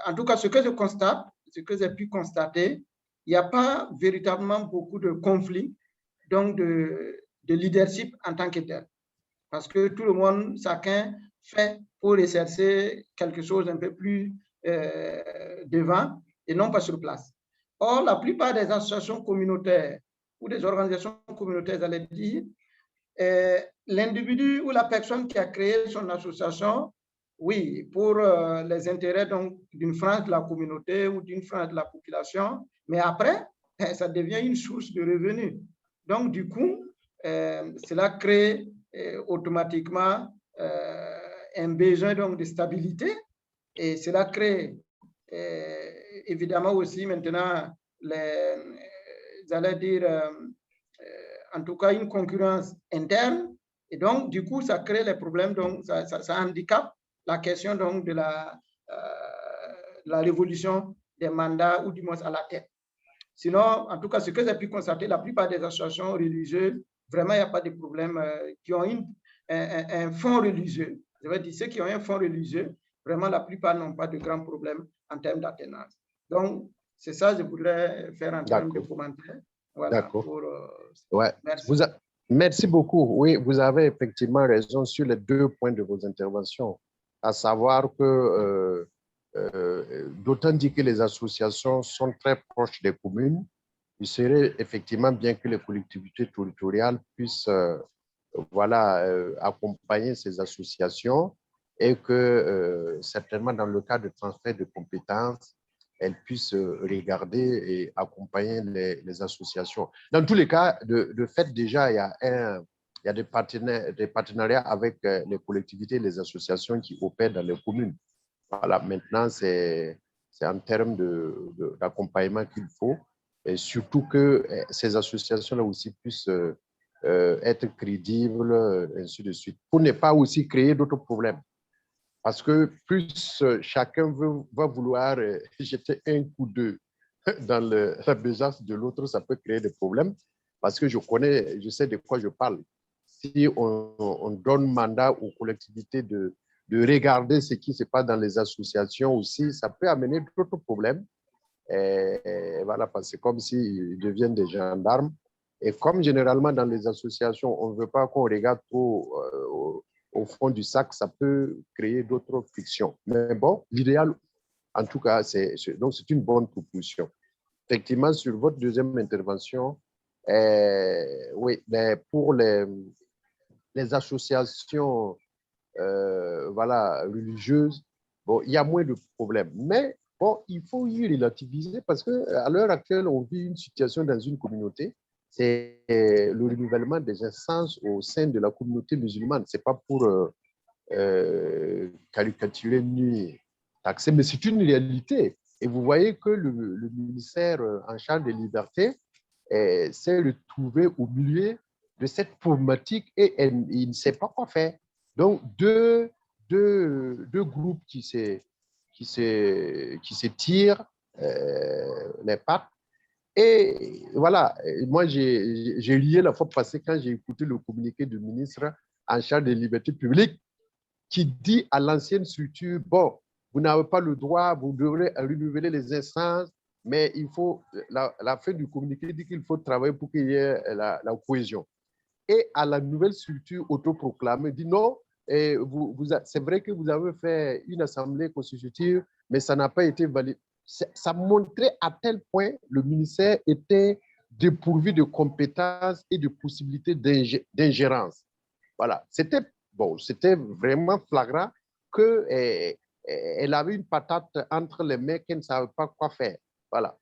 G: en tout cas, ce que je constate, ce que j'ai pu constater, il n'y a pas véritablement beaucoup de conflits, donc de leadership en tant que tel. Parce que tout le monde, chacun fait pour rechercher quelque chose un peu plus devant et non pas sur place. Or, la plupart des associations communautaires ou des organisations communautaires, j'allais dire, l'individu ou la personne qui a créé son association oui, pour les intérêts d'une frange de la communauté ou d'une frange de la population, mais après, ça devient une source de revenus. Donc, du coup, cela crée automatiquement un besoin de stabilité et cela crée évidemment aussi maintenant, j'allais dire, en tout cas, une concurrence interne. Et donc, du coup, ça crée les problèmes, donc ça handicape la question donc, de la révolution des mandats ou du moins à la tête. Sinon, en tout cas, ce que j'ai pu constater, la plupart des associations religieuses, vraiment, il n'y a pas de problème, qui ont un fonds religieux. Je veux dire, ceux qui ont un fonds religieux, vraiment, la plupart n'ont pas de grands problèmes en termes d'attenance. Donc, c'est ça que je voudrais faire en termes de commentaires. Voilà.
B: D'accord.
G: Ouais. Merci.
B: Merci beaucoup. Oui, vous avez effectivement raison sur les 2 points de vos interventions, à savoir que d'autant dit que les associations sont très proches des communes, il serait effectivement bien que les collectivités territoriales puissent accompagner ces associations et que certainement dans le cas de transfert de compétences, elles puissent regarder et accompagner les associations. Dans tous les cas, de fait, déjà, il y a des partenariats avec les collectivités et les associations qui opèrent dans les communes. Voilà, maintenant, c'est en termes d'accompagnement qu'il faut, et surtout que ces associations-là aussi puissent être crédibles, ainsi de suite, pour ne pas aussi créer d'autres problèmes. Parce que plus chacun va vouloir jeter un coup d'œil dans la besace de l'autre, ça peut créer des problèmes. Parce que je sais de quoi je parle. Si on donne mandat aux collectivités de regarder ce qui se passe dans les associations aussi, ça peut amener d'autres problèmes. Et voilà, parce que c'est comme s'ils deviennent des gendarmes. Et comme généralement dans les associations, on ne veut pas qu'on regarde trop au fond du sac, ça peut créer d'autres frictions. Mais bon, l'idéal, en tout cas, c'est une bonne proposition. Effectivement, sur votre deuxième intervention, oui, mais pour les associations religieuses, bon, il y a moins de problèmes. Mais bon, il faut y relativiser parce qu'à l'heure actuelle, on vit une situation dans une communauté, c'est le renouvellement des instances au sein de la communauté musulmane. Ce n'est pas pour caricaturer ni taxer, mais c'est une réalité. Et vous voyez que le ministère en charge des libertés s'est retrouvé au milieu de cette problématique et il ne sait pas quoi faire. Donc, deux groupes qui se tirent les pattes. Et voilà, moi, j'ai lié la fois passée quand j'ai écouté le communiqué du ministre en charge des libertés publiques qui dit à l'ancienne structure, bon, vous n'avez pas le droit, vous devrez renouveler les instances, mais il faut, la fin du communiqué dit qu'il faut travailler pour qu'il y ait la cohésion. Et à la nouvelle structure autoproclamée, dit non, c'est vrai que vous avez fait une assemblée constitutive, mais ça n'a pas été validé. Ça montrait à tel point le ministère était dépourvu de compétences et de possibilités d'ingérence. Voilà, c'était vraiment flagrant qu'elle avait une patate entre les mains qu'elle ne savait pas quoi faire. Voilà.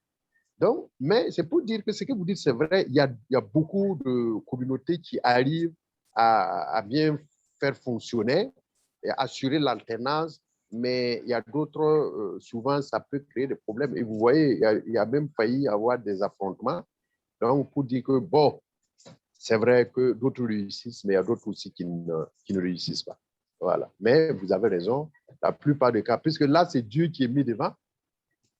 B: Donc, mais c'est pour dire que ce que vous dites, c'est vrai, il y a beaucoup de communautés qui arrivent à bien faire fonctionner et assurer l'alternance, mais il y a d'autres, souvent, ça peut créer des problèmes. Et vous voyez, il y a même failli avoir des affrontements. Donc, pour dire que, bon, c'est vrai que d'autres réussissent, mais il y a d'autres aussi qui ne réussissent pas. Voilà. Mais vous avez raison, la plupart des cas, puisque là, c'est Dieu qui est mis devant.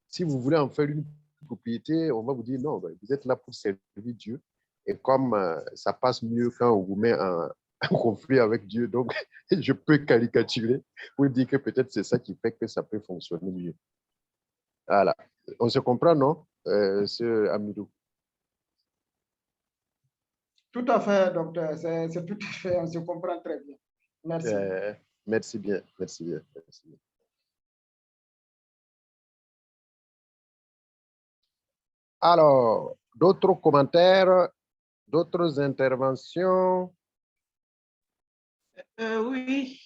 B: Si vous voulez en faire une propriété, on va vous dire non, vous êtes là pour servir Dieu. Et comme ça passe mieux quand on vous met en conflit avec Dieu, donc je peux caricaturer pour dire que peut-être c'est ça qui fait que ça peut fonctionner mieux. Voilà. On se comprend, non, ce Amidou?
G: Tout à fait, docteur. C'est tout à fait, on se comprend très bien. Merci.
B: Merci bien, merci bien, merci bien. Alors, d'autres commentaires, d'autres interventions?
H: Oui,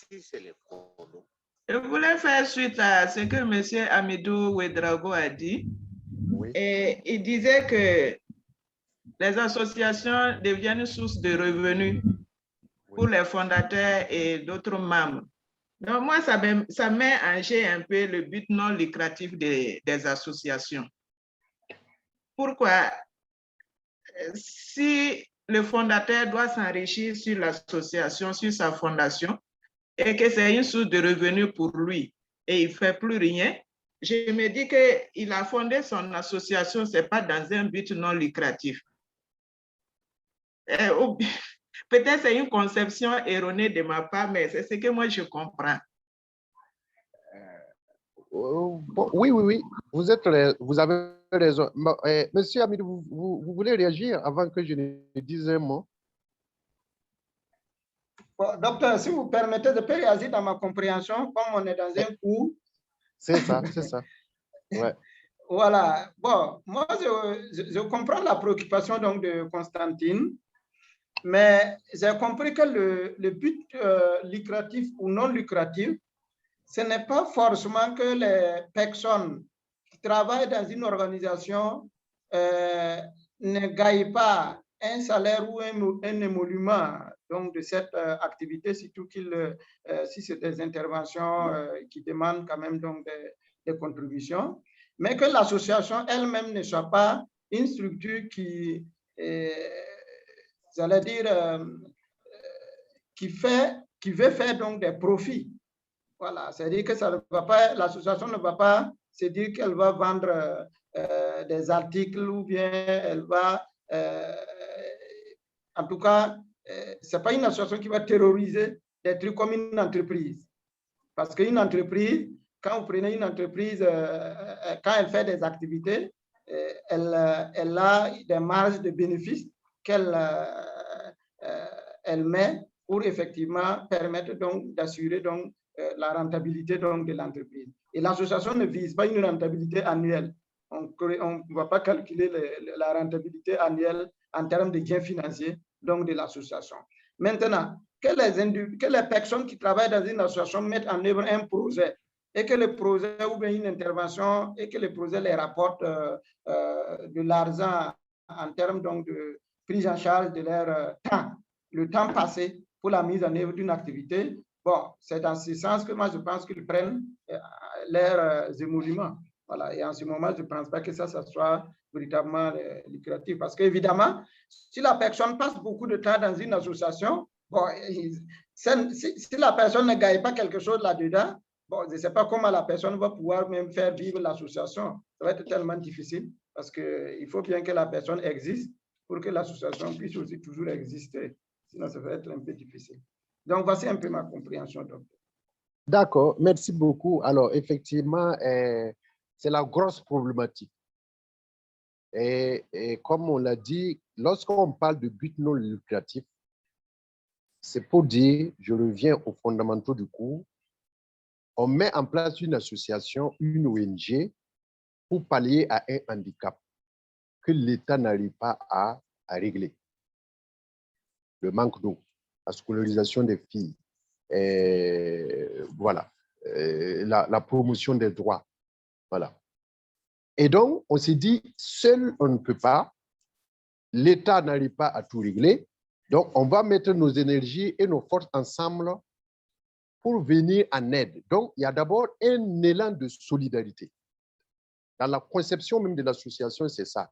H: si c'est les fonds.
I: Je voulais faire suite à ce que M. Amidou Ouedraogo a dit.
B: Oui.
I: Et il disait que les associations deviennent source de revenus pour les fondateurs et d'autres membres. Donc, moi, ça met en jeu un peu le but non lucratif des associations. Pourquoi? Si le fondateur doit s'enrichir sur l'association, sur sa fondation, et que c'est une source de revenus pour lui, et il ne fait plus rien, je me dis qu'il a fondé son association, ce n'est pas dans un but non lucratif. Peut-être c'est une conception erronée de ma part, mais c'est ce que moi je comprends.
B: Oui. Vous avez raison. Monsieur Amidou, vous voulez réagir avant que je ne dise un mot?
G: Bon, docteur, si vous permettez, je peux réagir dans ma compréhension, comme on est dans un cours.
B: C'est ça. Ouais.
G: Voilà. Bon, moi, je comprends la préoccupation donc, de Constantine, mais j'ai compris que le but lucratif ou non lucratif, ce n'est pas forcément que les personnes qui travaillent dans une organisation ne gagnent pas un salaire ou un émolument donc, de cette activité, surtout si c'est des interventions qui demandent quand même donc, des contributions, mais que l'association elle-même ne soit pas une structure qui, j'allais dire, qui veut faire donc des profits. Voilà, c'est-à-dire que ça ne va pas, l'association ne va pas se dire qu'elle va vendre des articles ou bien elle va, en tout cas, ce n'est pas une association qui va terroriser des trucs comme une entreprise. Parce qu'une entreprise, quand vous prenez une entreprise, quand elle fait des activités, elle a des marges de bénéfices qu'elle met pour effectivement permettre donc d'assurer donc la rentabilité donc de l'entreprise. Et l'association ne vise pas une rentabilité annuelle. On ne va pas calculer la rentabilité annuelle en termes de gains financiers donc de l'association. Maintenant, que les personnes qui travaillent dans une association mettent en œuvre un projet et que le projet ou bien une intervention et que le projet les rapporte de l'argent en termes donc de prise en charge de leur temps, le temps passé pour la mise en œuvre d'une activité. Bon, c'est dans ce sens que moi je pense qu'ils prennent leurs émoluments. Voilà. Et en ce moment, je ne pense pas que ça soit véritablement lucratif. Parce qu'évidemment, si la personne passe beaucoup de temps dans une association, bon, si la personne ne gagne pas quelque chose là-dedans, bon, je ne sais pas comment la personne va pouvoir même faire vivre l'association. Ça va être tellement difficile parce qu'il faut bien que la personne existe pour que l'association puisse aussi toujours exister. Sinon, ça va être un peu difficile. Donc, voici un peu ma compréhension, docteur.
B: D'accord, merci beaucoup. Alors, effectivement, c'est la grosse problématique. Et comme on l'a dit, lorsqu'on parle de but non lucratif, c'est pour dire, je reviens aux fondamentaux du cours, on met en place une association, une ONG, pour pallier à un handicap que l'État n'arrive pas à régler. Le manque d'eau, la scolarisation des filles, voilà, la promotion des droits. Voilà. Et donc, on s'est dit, seul on ne peut pas, l'État n'arrive pas à tout régler, donc on va mettre nos énergies et nos forces ensemble pour venir en aide. Donc, il y a d'abord un élan de solidarité. Dans la conception même de l'association, c'est ça.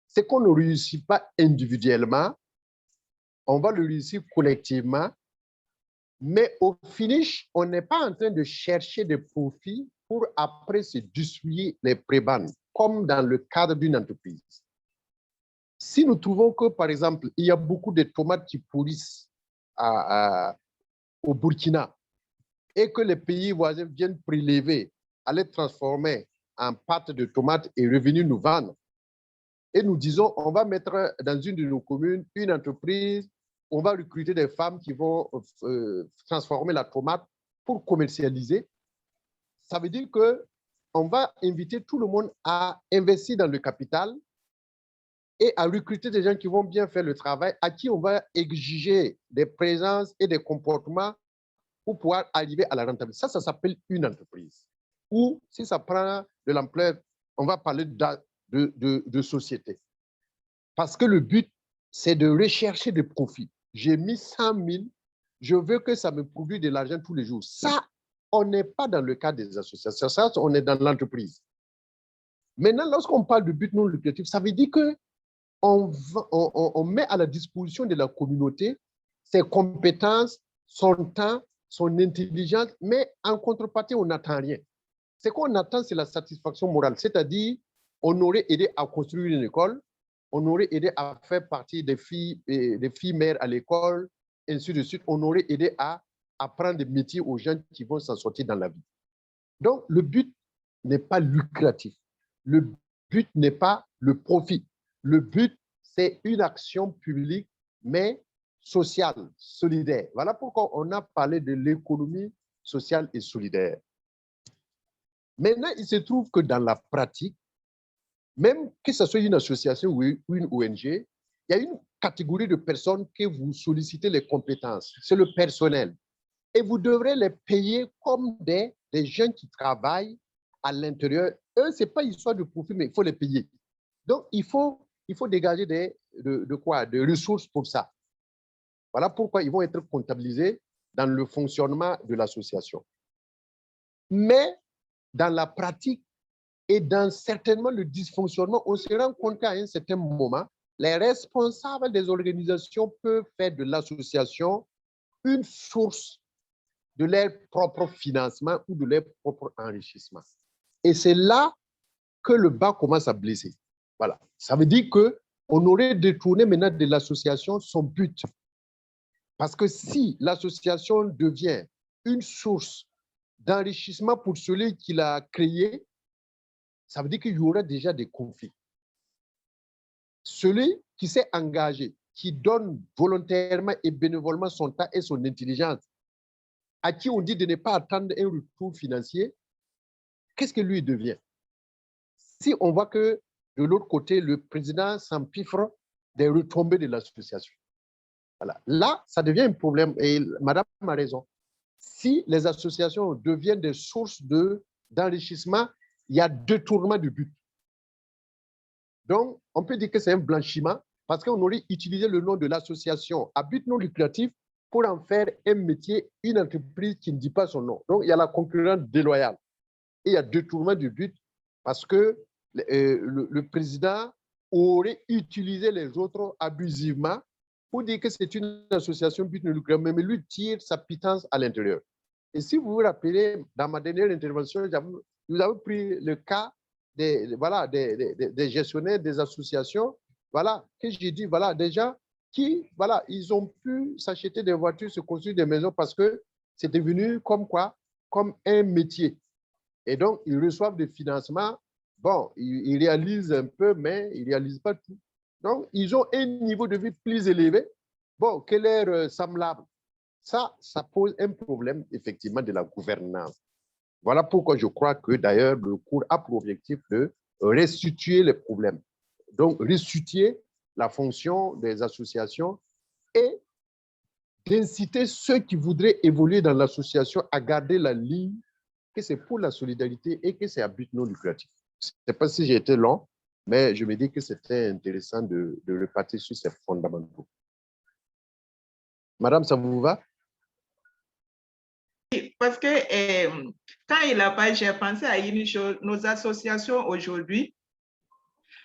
B: C'est qu'on ne réussit pas individuellement, on va le réussir collectivement, mais au finish, on n'est pas en train de chercher des profits pour après se distribuer les prébendes, comme dans le cadre d'une entreprise. Si nous trouvons que, par exemple, il y a beaucoup de tomates qui pourrissent au Burkina et que les pays voisins viennent prélever, aller transformer en pâte de tomates et revenir nous vendre, et nous disons, on va mettre dans une de nos communes une entreprise, on va recruter des femmes qui vont transformer la tomate pour commercialiser. Ça veut dire qu'on va inviter tout le monde à investir dans le capital et à recruter des gens qui vont bien faire le travail, à qui on va exiger des présences et des comportements pour pouvoir arriver à la rentabilité. Ça s'appelle une entreprise. Ou si ça prend de l'ampleur, on va parler de société. Parce que le but, c'est de rechercher des profits. J'ai mis 100 000, je veux que ça me produise de l'argent tous les jours. Ça, on n'est pas dans le cadre des associations, ça, on est dans l'entreprise. Maintenant, lorsqu'on parle de but non lucratif, ça veut dire qu'on met à la disposition de la communauté ses compétences, son temps, son intelligence, mais en contrepartie, on n'attend rien. Ce qu'on attend, c'est la satisfaction morale, c'est-à-dire on aurait aidé à construire une école, on aurait aidé à faire partie des filles mères à l'école, ainsi de suite. On aurait aidé à apprendre des métiers aux gens qui vont s'en sortir dans la vie. Donc, le but n'est pas lucratif. Le but n'est pas le profit. Le but, c'est une action publique, mais sociale, solidaire. Voilà pourquoi on a parlé de l'économie sociale et solidaire. Maintenant, il se trouve que dans la pratique, même que ce soit une association ou une ONG, il y a une catégorie de personnes que vous sollicitez les compétences. C'est le personnel. Et vous devrez les payer comme des gens qui travaillent à l'intérieur. Eux, ce n'est pas histoire de profit, mais il faut les payer. Donc, il faut dégager des ressources pour ça. Voilà pourquoi ils vont être comptabilisés dans le fonctionnement de l'association. Mais dans la pratique, et dans certainement le dysfonctionnement, on se rend compte qu'à un certain moment, les responsables des organisations peuvent faire de l'association une source de leur propre financement ou de leur propre enrichissement. Et c'est là que le bas commence à blesser. Voilà. Ça veut dire qu'on aurait détourné maintenant de l'association son but. Parce que si l'association devient une source d'enrichissement pour celui qui l'a créée, ça veut dire qu'il y aura déjà des conflits. Celui qui s'est engagé, qui donne volontairement et bénévolement son temps et son intelligence, à qui on dit de ne pas attendre un retour financier, qu'est-ce que lui devient? Si on voit que de l'autre côté, le président s'empiffre des retombées de l'association. Voilà. Là, ça devient un problème et madame a raison. Si les associations deviennent des sources d'enrichissement, il y a détournement du but. Donc, on peut dire que c'est un blanchiment parce qu'on aurait utilisé le nom de l'association à but non lucratif pour en faire un métier, une entreprise qui ne dit pas son nom. Donc, il y a la concurrence déloyale. Et il y a détournement du but parce que le président aurait utilisé les autres abusivement pour dire que c'est une association but non lucratif, mais lui tire sa pitance à l'intérieur. Et si vous vous rappelez, dans ma dernière intervention, vous avez pris le cas des gestionnaires des associations, voilà, que j'ai dit, voilà, des gens qui, voilà, ils ont pu s'acheter des voitures, se construire des maisons parce que c'est devenu comme quoi? Comme un métier. Et donc, ils reçoivent des financements. Bon, ils réalisent un peu, mais ils ne réalisent pas tout. Donc, ils ont un niveau de vie plus élevé, bon, que leurs semblables. Ça pose un problème, effectivement, de la gouvernance. Voilà pourquoi je crois que, d'ailleurs, le cours a pour objectif de restituer les problèmes. Donc, restituer la fonction des associations et d'inciter ceux qui voudraient évoluer dans l'association à garder la ligne que c'est pour la solidarité et que c'est à but non lucratif. Je ne sais pas si j'ai été long, mais je me dis que c'était intéressant de repartir sur ces fondamentaux. Madame, ça vous va?
I: Parce que quand il a parlé, j'ai pensé à une chose. Nos associations aujourd'hui,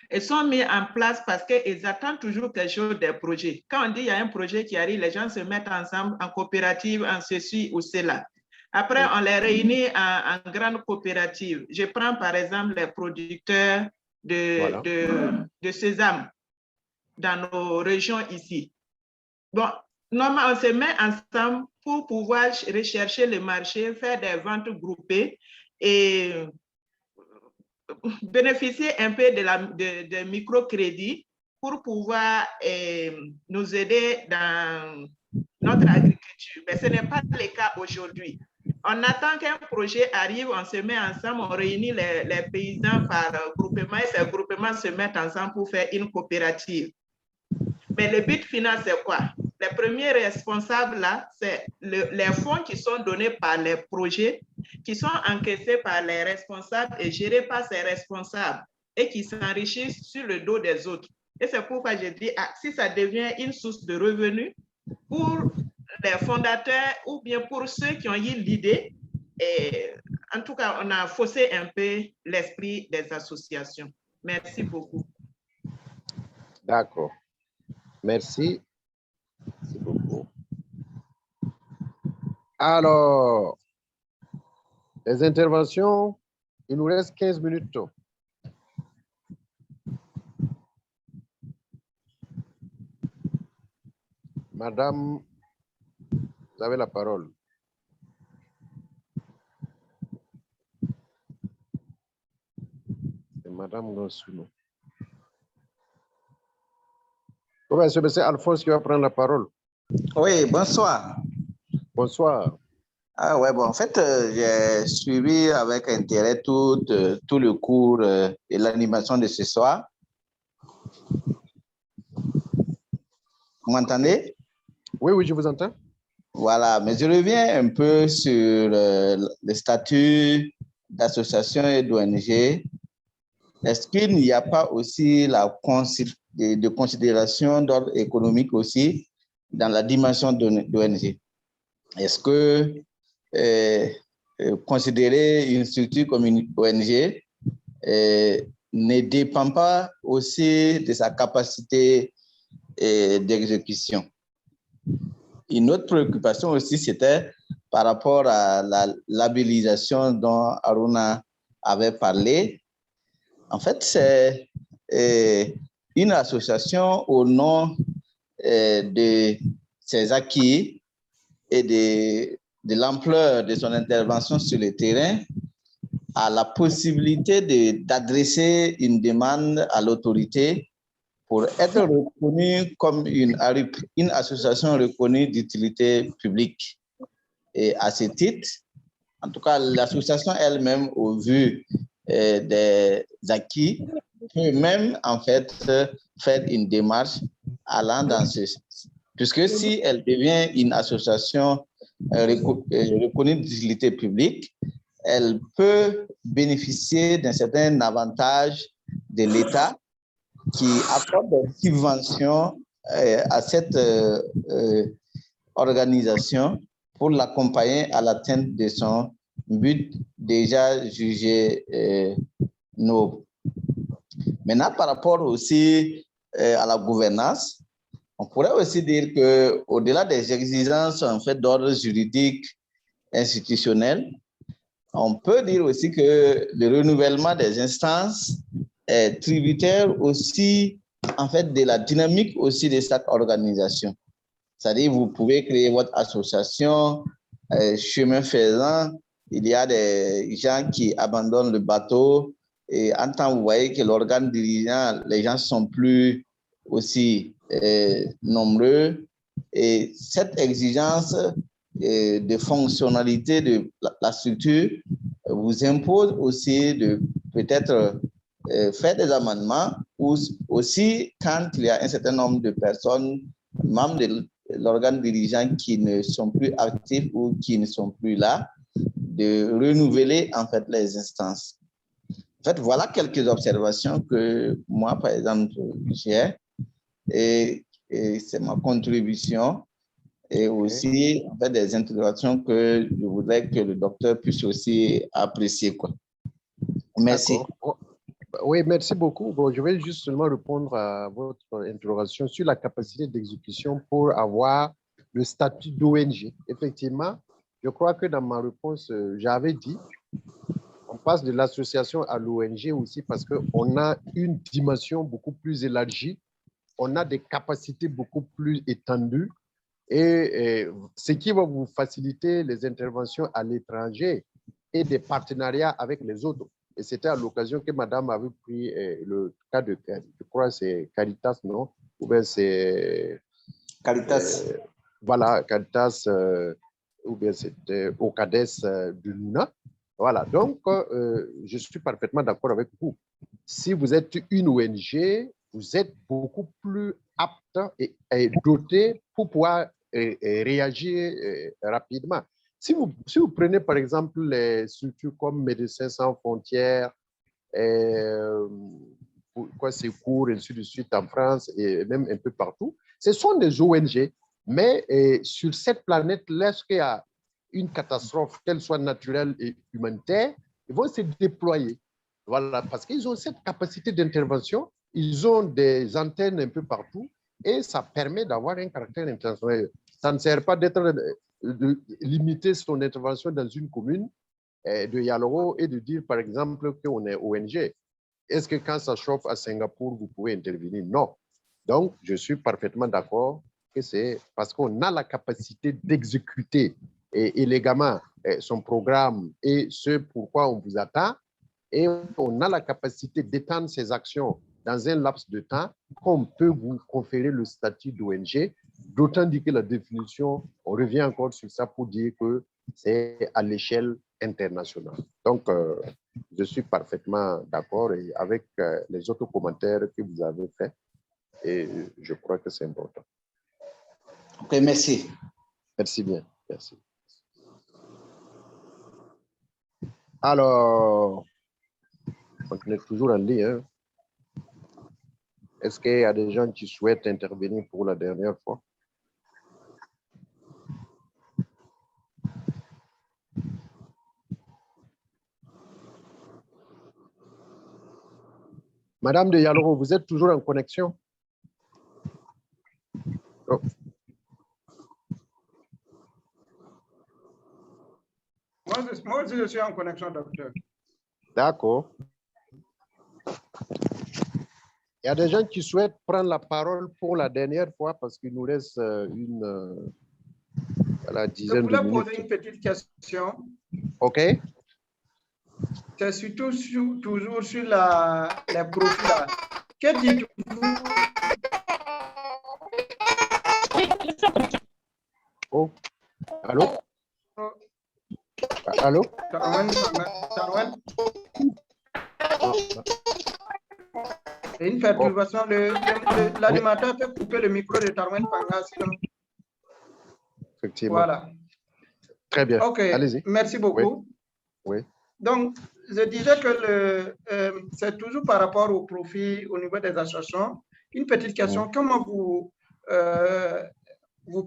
I: elles sont mises en place parce qu'ils attendent toujours quelque chose des projets. Quand on dit qu'il y a un projet qui arrive, les gens se mettent ensemble en coopérative, en ceci ou cela. Après, on les réunit en grande coopérative. Je prends par exemple les producteurs de sésame dans nos régions ici. Bon, normalement, on se met ensemble pour pouvoir rechercher le marché, faire des ventes groupées et bénéficier un peu de microcrédits pour pouvoir nous aider dans notre agriculture. Mais ce n'est pas le cas aujourd'hui. On attend qu'un projet arrive, on se met ensemble, on réunit les paysans par groupement et ces groupements se mettent ensemble pour faire une coopérative. Mais le but final, c'est quoi? les premiers responsables là, c'est les fonds qui sont donnés par les projets, qui sont encaissés par les responsables et gérés par ces responsables et qui s'enrichissent sur le dos des autres. Et c'est pourquoi je dis, si ça devient une source de revenus pour les fondateurs ou bien pour ceux qui ont eu l'idée, en tout cas, on a faussé un peu l'esprit des associations. Merci beaucoup.
B: D'accord. Merci. Merci beaucoup. Alors, les interventions, il nous reste 15 minutes. Madame, vous avez la parole. C'est Madame Gonsulo. C'est M. Alphonse qui va prendre la parole.
H: Oui, bonsoir.
B: Bonsoir.
H: Ah ouais, bon, en fait, j'ai suivi avec intérêt tout le cours et l'animation de ce soir. Vous m'entendez?
B: Oui, oui, je vous entends.
H: Voilà, mais je reviens un peu sur le statut d'association et d'ONG. Est-ce qu'il n'y a pas aussi de considération d'ordre économique aussi dans la dimension d'ONG? Est-ce que considérer une structure comme une ONG ne dépend pas aussi de sa capacité d'exécution? Une autre préoccupation aussi, c'était par rapport à la labellisation dont Aruna avait parlé. En fait, c'est une association au nom de ses acquis et de l'ampleur de son intervention sur le terrain, a la possibilité d'adresser une demande à l'autorité pour être reconnue comme une association reconnue d'utilité publique. Et à ce titre, en tout cas, l'association elle-même, au vu des acquis, peut même en fait faire une démarche allant dans ce sens. Puisque si elle devient une association reconnue d'utilité publique, elle peut bénéficier d'un certain avantage de l'État qui apporte des subventions à cette organisation pour l'accompagner à l'atteinte de son but déjà jugé noble. Maintenant, par rapport aussi à la gouvernance, on pourrait aussi dire qu'au-delà des exigences en fait, d'ordre juridique institutionnel, on peut dire aussi que le renouvellement des instances est tributaire aussi en fait, de la dynamique aussi de cette organisation. C'est-à-dire vous pouvez créer votre association, chemin faisant, il y a des gens qui abandonnent le bateau et en temps vous voyez que l'organe dirigeant, les gens sont plus aussi nombreux et cette exigence de fonctionnalité de la structure vous impose aussi de peut-être faire des amendements ou aussi quand il y a un certain nombre de personnes, membres de l'organe dirigeant qui ne sont plus actifs ou qui ne sont plus là, de renouveler en fait les instances. En fait, voilà quelques observations que moi, par exemple, j'ai et c'est ma contribution et aussi en fait, des interrogations que je voudrais que le docteur puisse aussi apprécier. Quoi. Merci.
B: Oui, merci beaucoup. Bon, je vais juste seulement répondre à votre interrogation sur la capacité d'exécution pour avoir le statut d'ONG. Effectivement, je crois que dans ma réponse, j'avais dit, on passe de l'association à l'ONG aussi parce qu'on a une dimension beaucoup plus élargie, on a des capacités beaucoup plus étendues et ce qui va vous faciliter les interventions à l'étranger et des partenariats avec les autres. Et c'était à l'occasion que madame avait pris le cas de, je crois c'est Caritas, non? Ou bien c'est...
H: Caritas.
B: Voilà, Caritas, ou bien c'était au CADES de Luna. Voilà, donc je suis parfaitement d'accord avec vous. Si vous êtes une ONG, vous êtes beaucoup plus apte et doté pour pouvoir réagir rapidement. Si vous prenez par exemple les structures comme Médecins sans frontières, Secours, et ainsi de suite en France et même un peu partout, ce sont des ONG, mais sur cette planète, lorsqu'il y a une catastrophe, qu'elle soit naturelle et humanitaire, ils vont se déployer. Voilà, parce qu'ils ont cette capacité d'intervention, ils ont des antennes un peu partout et ça permet d'avoir un caractère international. Ça ne sert pas de limiter son intervention dans une commune de Yaloro et de dire, par exemple, qu'on est ONG. Est-ce que quand ça chauffe à Singapour, vous pouvez intervenir? Non. Donc, je suis parfaitement d'accord que c'est parce qu'on a la capacité d'exécuter élégamment son programme et ce pourquoi on vous attend, et on a la capacité d'étendre ses actions dans un laps de temps qu'on peut vous conférer le statut d'ONG, d'autant que la définition, on revient encore sur ça pour dire que c'est à l'échelle internationale. Donc, je suis parfaitement d'accord avec les autres commentaires que vous avez faits et je crois que c'est important.
H: Ok, merci.
B: Merci bien, merci. Alors, on est toujours en ligne. Hein? Est-ce qu'il y a des gens qui souhaitent intervenir pour la dernière fois? Madame de Yaloro, vous êtes toujours en connexion? Oh.
G: Moi aussi, je suis en connexion, docteur.
B: D'accord. Il y a des gens qui souhaitent prendre la parole pour la dernière fois parce qu'il nous reste une dizaine de minutes.
G: Je voulais poser une petite question.
B: OK.
G: C'est surtout toujours sur les profils. Que dites-vous?
B: Oh, allô? Allô?
G: Une perturbation. L'animateur peut couper le micro de Tarwen Panga.
B: Effectivement.
G: Voilà.
B: Très bien.
G: OK.
B: Allez-y.
G: Merci beaucoup.
B: Oui.
G: Donc, je disais que c'est toujours par rapport au profit au niveau des associations. Une petite question. Comment vous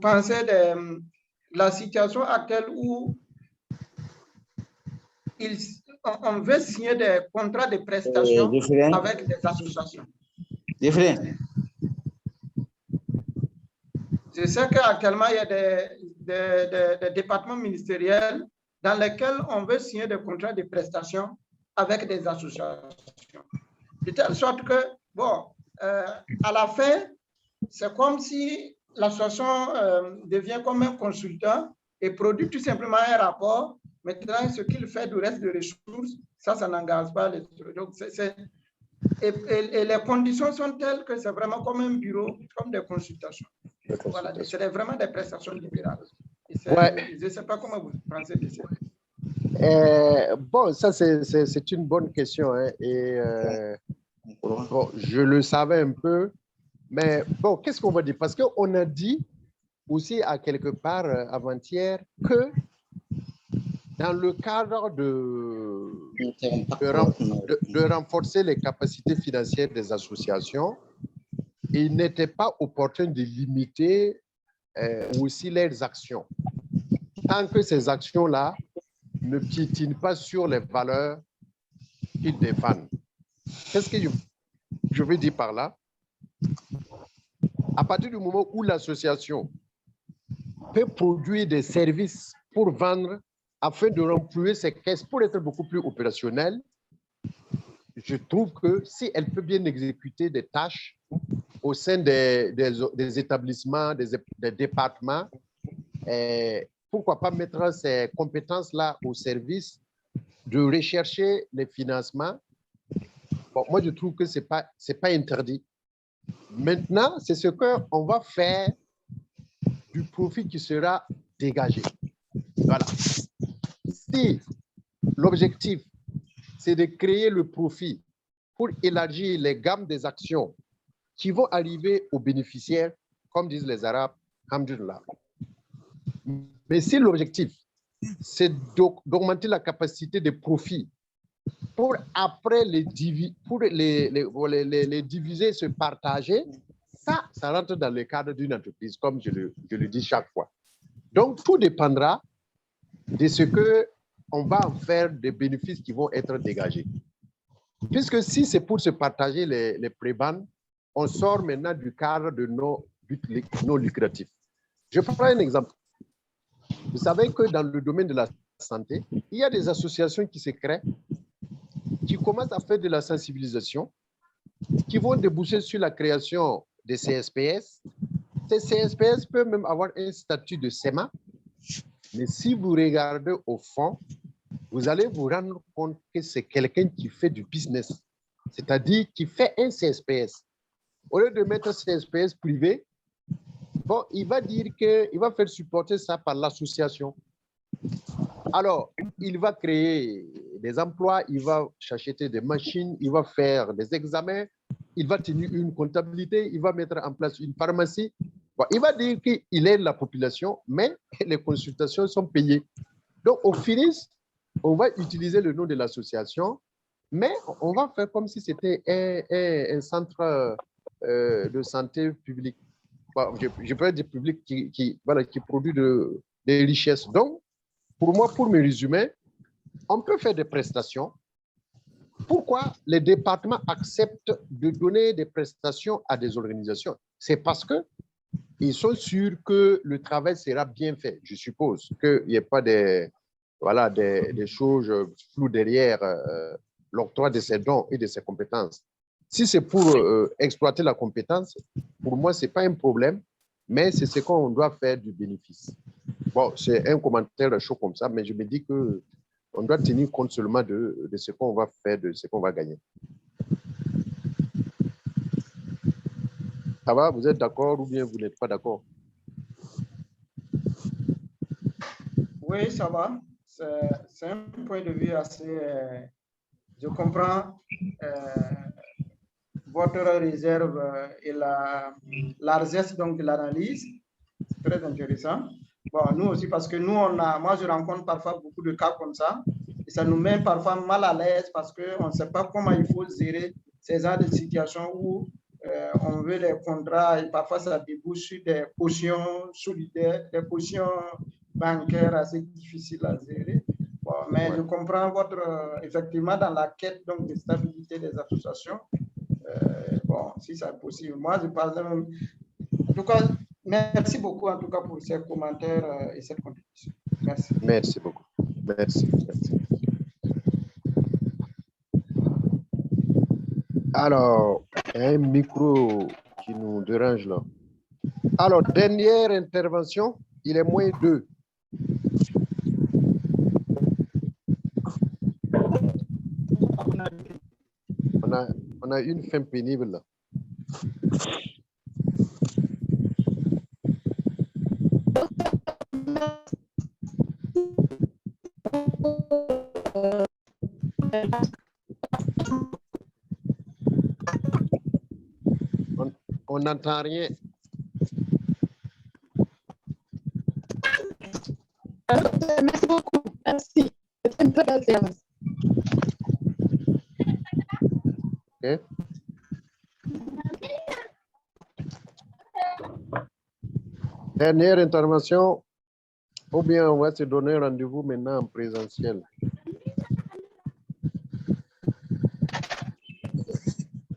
G: pensez de la situation actuelle où on veut signer des contrats de prestations avec des associations?
H: Différent.
G: Je sais qu'actuellement, il y a des départements ministériels dans lesquels on veut signer des contrats de prestations avec des associations. De telle sorte que, bon, à la fin, c'est comme si l'association devient comme un consultant et produit tout simplement un rapport. Maintenant, ce qu'il fait du reste de ressources, ça n'engage pas les autres. Donc, et les conditions sont telles que c'est vraiment comme un bureau, comme des consultations. Voilà, c'est vraiment des prestations libérales. Je ne sais pas comment vous pensez de ça.
B: Bon, ça, c'est une bonne question. Hein, et bon, je le savais un peu. Mais bon, qu'est-ce qu'on va dire? Parce qu'on a dit aussi à quelque part avant-hier que dans le cadre de renforcer les capacités financières des associations, il n'était pas opportun de limiter aussi leurs actions. Tant que ces actions-là ne piétinent pas sur les valeurs qu'ils défendent. Qu'est-ce que je veux dire par là? À partir du moment où l'association peut produire des services pour vendre afin de renflouer ses caisses pour être beaucoup plus opérationnelle, je trouve que si elle peut bien exécuter des tâches au sein des établissements, des départements, pourquoi pas mettre ces compétences-là au service de rechercher les financements. Bon, moi, je trouve que ce n'est pas interdit. Maintenant, c'est ce qu'on va faire du profit qui sera dégagé. Voilà. Si l'objectif, c'est de créer le profit pour élargir les gammes des actions qui vont arriver aux bénéficiaires, comme disent les Arabes, alhamdoulilah. Mais si l'objectif, c'est d'augmenter la capacité de profit pour après les diviser, se partager, ça rentre dans le cadre d'une entreprise, comme je le dis chaque fois. Donc, tout dépendra de ce qu'on va en faire des bénéfices qui vont être dégagés. Puisque si c'est pour se partager les prébendes, on sort maintenant du cadre de nos buts non lucratifs. Je prends un exemple. Vous savez que dans le domaine de la santé, il y a des associations qui se créent, qui commencent à faire de la sensibilisation, qui vont déboucher sur la création des CSPS. Ces CSPS peuvent même avoir un statut de SEMA, mais si vous regardez au fond, vous allez vous rendre compte que c'est quelqu'un qui fait du business, c'est-à-dire qui fait un CSPS. Au lieu de mettre un CSPS privé, bon, il va dire qu'il va faire supporter ça par l'association. Alors, il va créer des emplois, il va acheter des machines, il va faire des examens, il va tenir une comptabilité, il va mettre en place une pharmacie. Bon, il va dire qu'il aide la population, mais les consultations sont payées. Donc, au finish, on va utiliser le nom de l'association, mais on va faire comme si c'était un centre de santé publique. Bon, je peux dire public qui produit des richesses. Donc, pour moi, pour me résumer, on peut faire des prestations. Pourquoi les départements acceptent de donner des prestations à des organisations? C'est parce qu'ils sont sûrs que le travail sera bien fait. Je suppose qu'il n'y ait pas des choses floues derrière l'octroi de ces dons et de ces compétences. Si c'est pour exploiter la compétence, pour moi, ce n'est pas un problème, mais c'est ce qu'on doit faire du bénéfice. Bon, c'est un commentaire chaud comme ça, mais je me dis qu'on doit tenir compte seulement de ce qu'on va faire, de ce qu'on va gagner. Ça va, vous êtes d'accord ou bien vous n'êtes pas d'accord?
G: Oui, ça va. C'est un point de vue assez... je comprends votre réserve et la largesse donc, de l'analyse. C'est très intéressant. Bon, nous aussi, parce que nous, moi, je rencontre parfois beaucoup de cas comme ça. Et ça nous met parfois mal à l'aise parce qu'on ne sait pas comment il faut gérer ces genres de situations où on veut des contrats et parfois ça débouche sur des cautions solidaires, des cautions bancaires assez difficiles à gérer. Bon, mais je comprends effectivement, dans la quête donc, de stabilité des associations, bon, si c'est possible. Moi, je parle même... En tout cas, merci beaucoup en tout cas pour ces commentaires et cette contribution. Merci.
B: Merci beaucoup. Merci. Alors, il y a un micro qui nous dérange là. Alors, dernière intervention, il est moins 2. On a une fin pénible là. On n'entend rien.
C: Merci beaucoup. Merci. C'était une très belle séance.
B: Okay. Dernière intervention, ou bien on va se donner rendez-vous maintenant en présentiel.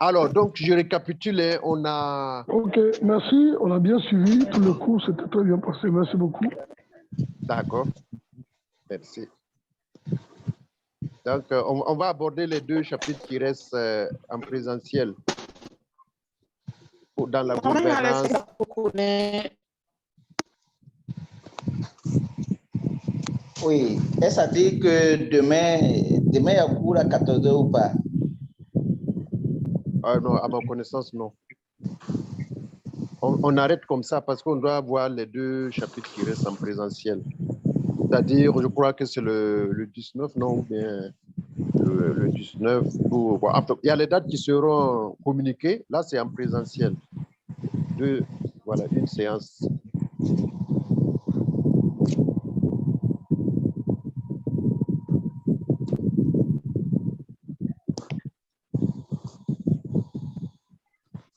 B: Alors, donc, je récapitule, on a...
J: Ok, merci, on a bien suivi, tout le cours s'était très bien passé, merci beaucoup.
B: D'accord, merci. Donc, on va aborder les 2 chapitres qui restent en présentiel dans la gouvernance.
H: Oui, est-ce à dire que demain, il y a cours à 14h ou pas?
B: Ah non, à ma connaissance, non. On arrête comme ça parce qu'on doit avoir les 2 chapitres qui restent en présentiel. C'est-à-dire, je crois que c'est le 19, non, ou bien le 19. Il y a les dates qui seront communiquées. Là, c'est en présentiel. Voilà, une séance.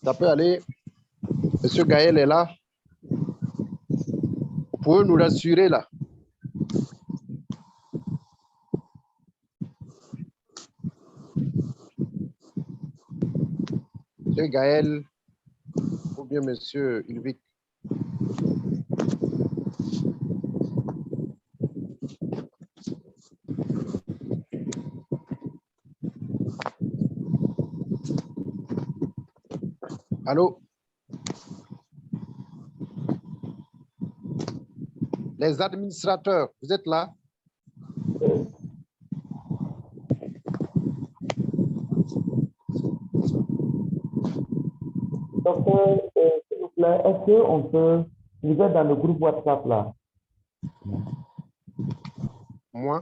B: Ça peut aller. Monsieur Gaël est là. Vous pouvez nous rassurer là. Monsieur Gaël, ou bien monsieur Ulrich. Allô? Les administrateurs, vous êtes là?
K: Docteur, s'il vous plaît, est-ce qu'on peut... Vous êtes dans le groupe WhatsApp là?
B: Moi?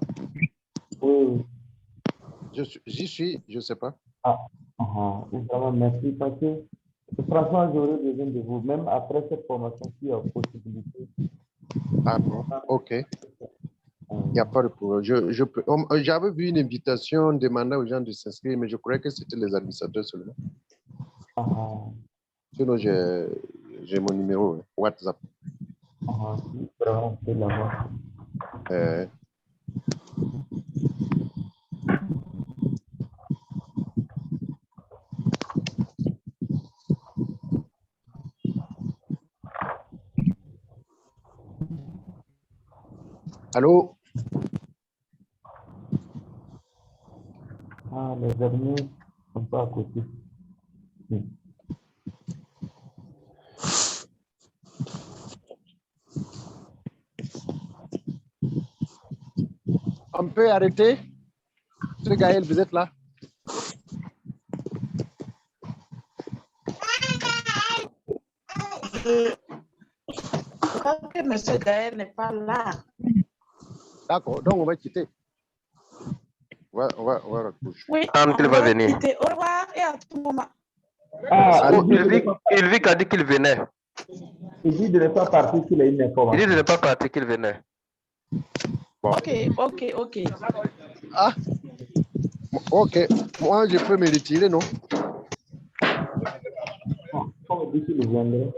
K: Oui.
B: J'y suis, je ne sais pas.
K: Vraiment, merci parce que franchement, j'aurais besoin de vous, même après cette formation, s'il y a possibilité.
B: Ah bon, ok. Il n'y a pas de problème. J'avais vu une invitation demandant aux gens de s'inscrire, mais je croyais que c'était les administrateurs seulement. Sinon, j'ai mon numéro WhatsApp.
K: Vraiment, c'est là-bas.
B: Allô?
K: Les derniers sont pas à côté.
B: On peut arrêter? Monsieur Gaël, vous êtes là?
C: Je crois que M. Gaël n'est pas là.
B: D'accord, donc on va quitter. On va raccrocher.
C: Oui,
L: Quand il va venir.
C: quitter. Au revoir et à tout moment.
L: Ulrich a dit qu'il venait.
K: Il dit de ne pas partir qu'il a une information.
L: Il dit de ne pas partir qu'il venait.
B: Bon.
C: Ok.
B: Ah, ok. Moi, je peux me retirer, non?
K: Comme dit qu'il viendrait.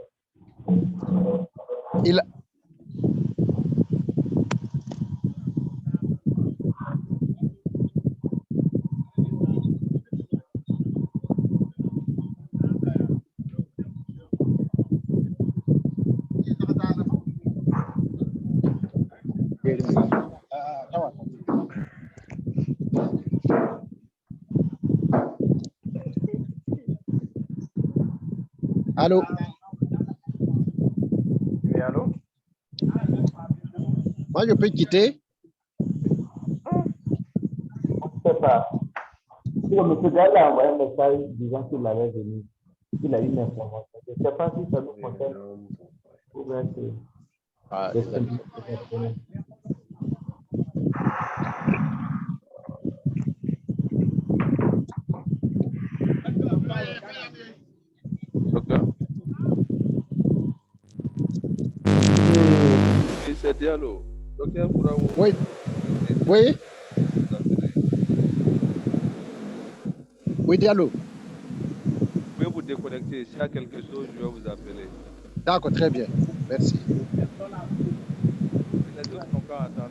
B: Allô?
L: Oui, allô?
B: Moi, je peux quitter?
K: On ne sait pas. Si le monsieur Gaël a envoyé un message disant qu'il allait venir, qu'il a eu une information. Je ne sais pas si ça nous concerne. Ou bien c'est...
L: Docteur? C'est Diallo. Docteur,
B: oui. Oui. Oui, Diallo.
L: Vous pouvez vous déconnecter. S'il y a quelque chose, je vais vous appeler.
B: D'accord, très bien. Merci.
L: Les autres n'ont qu'à attendre.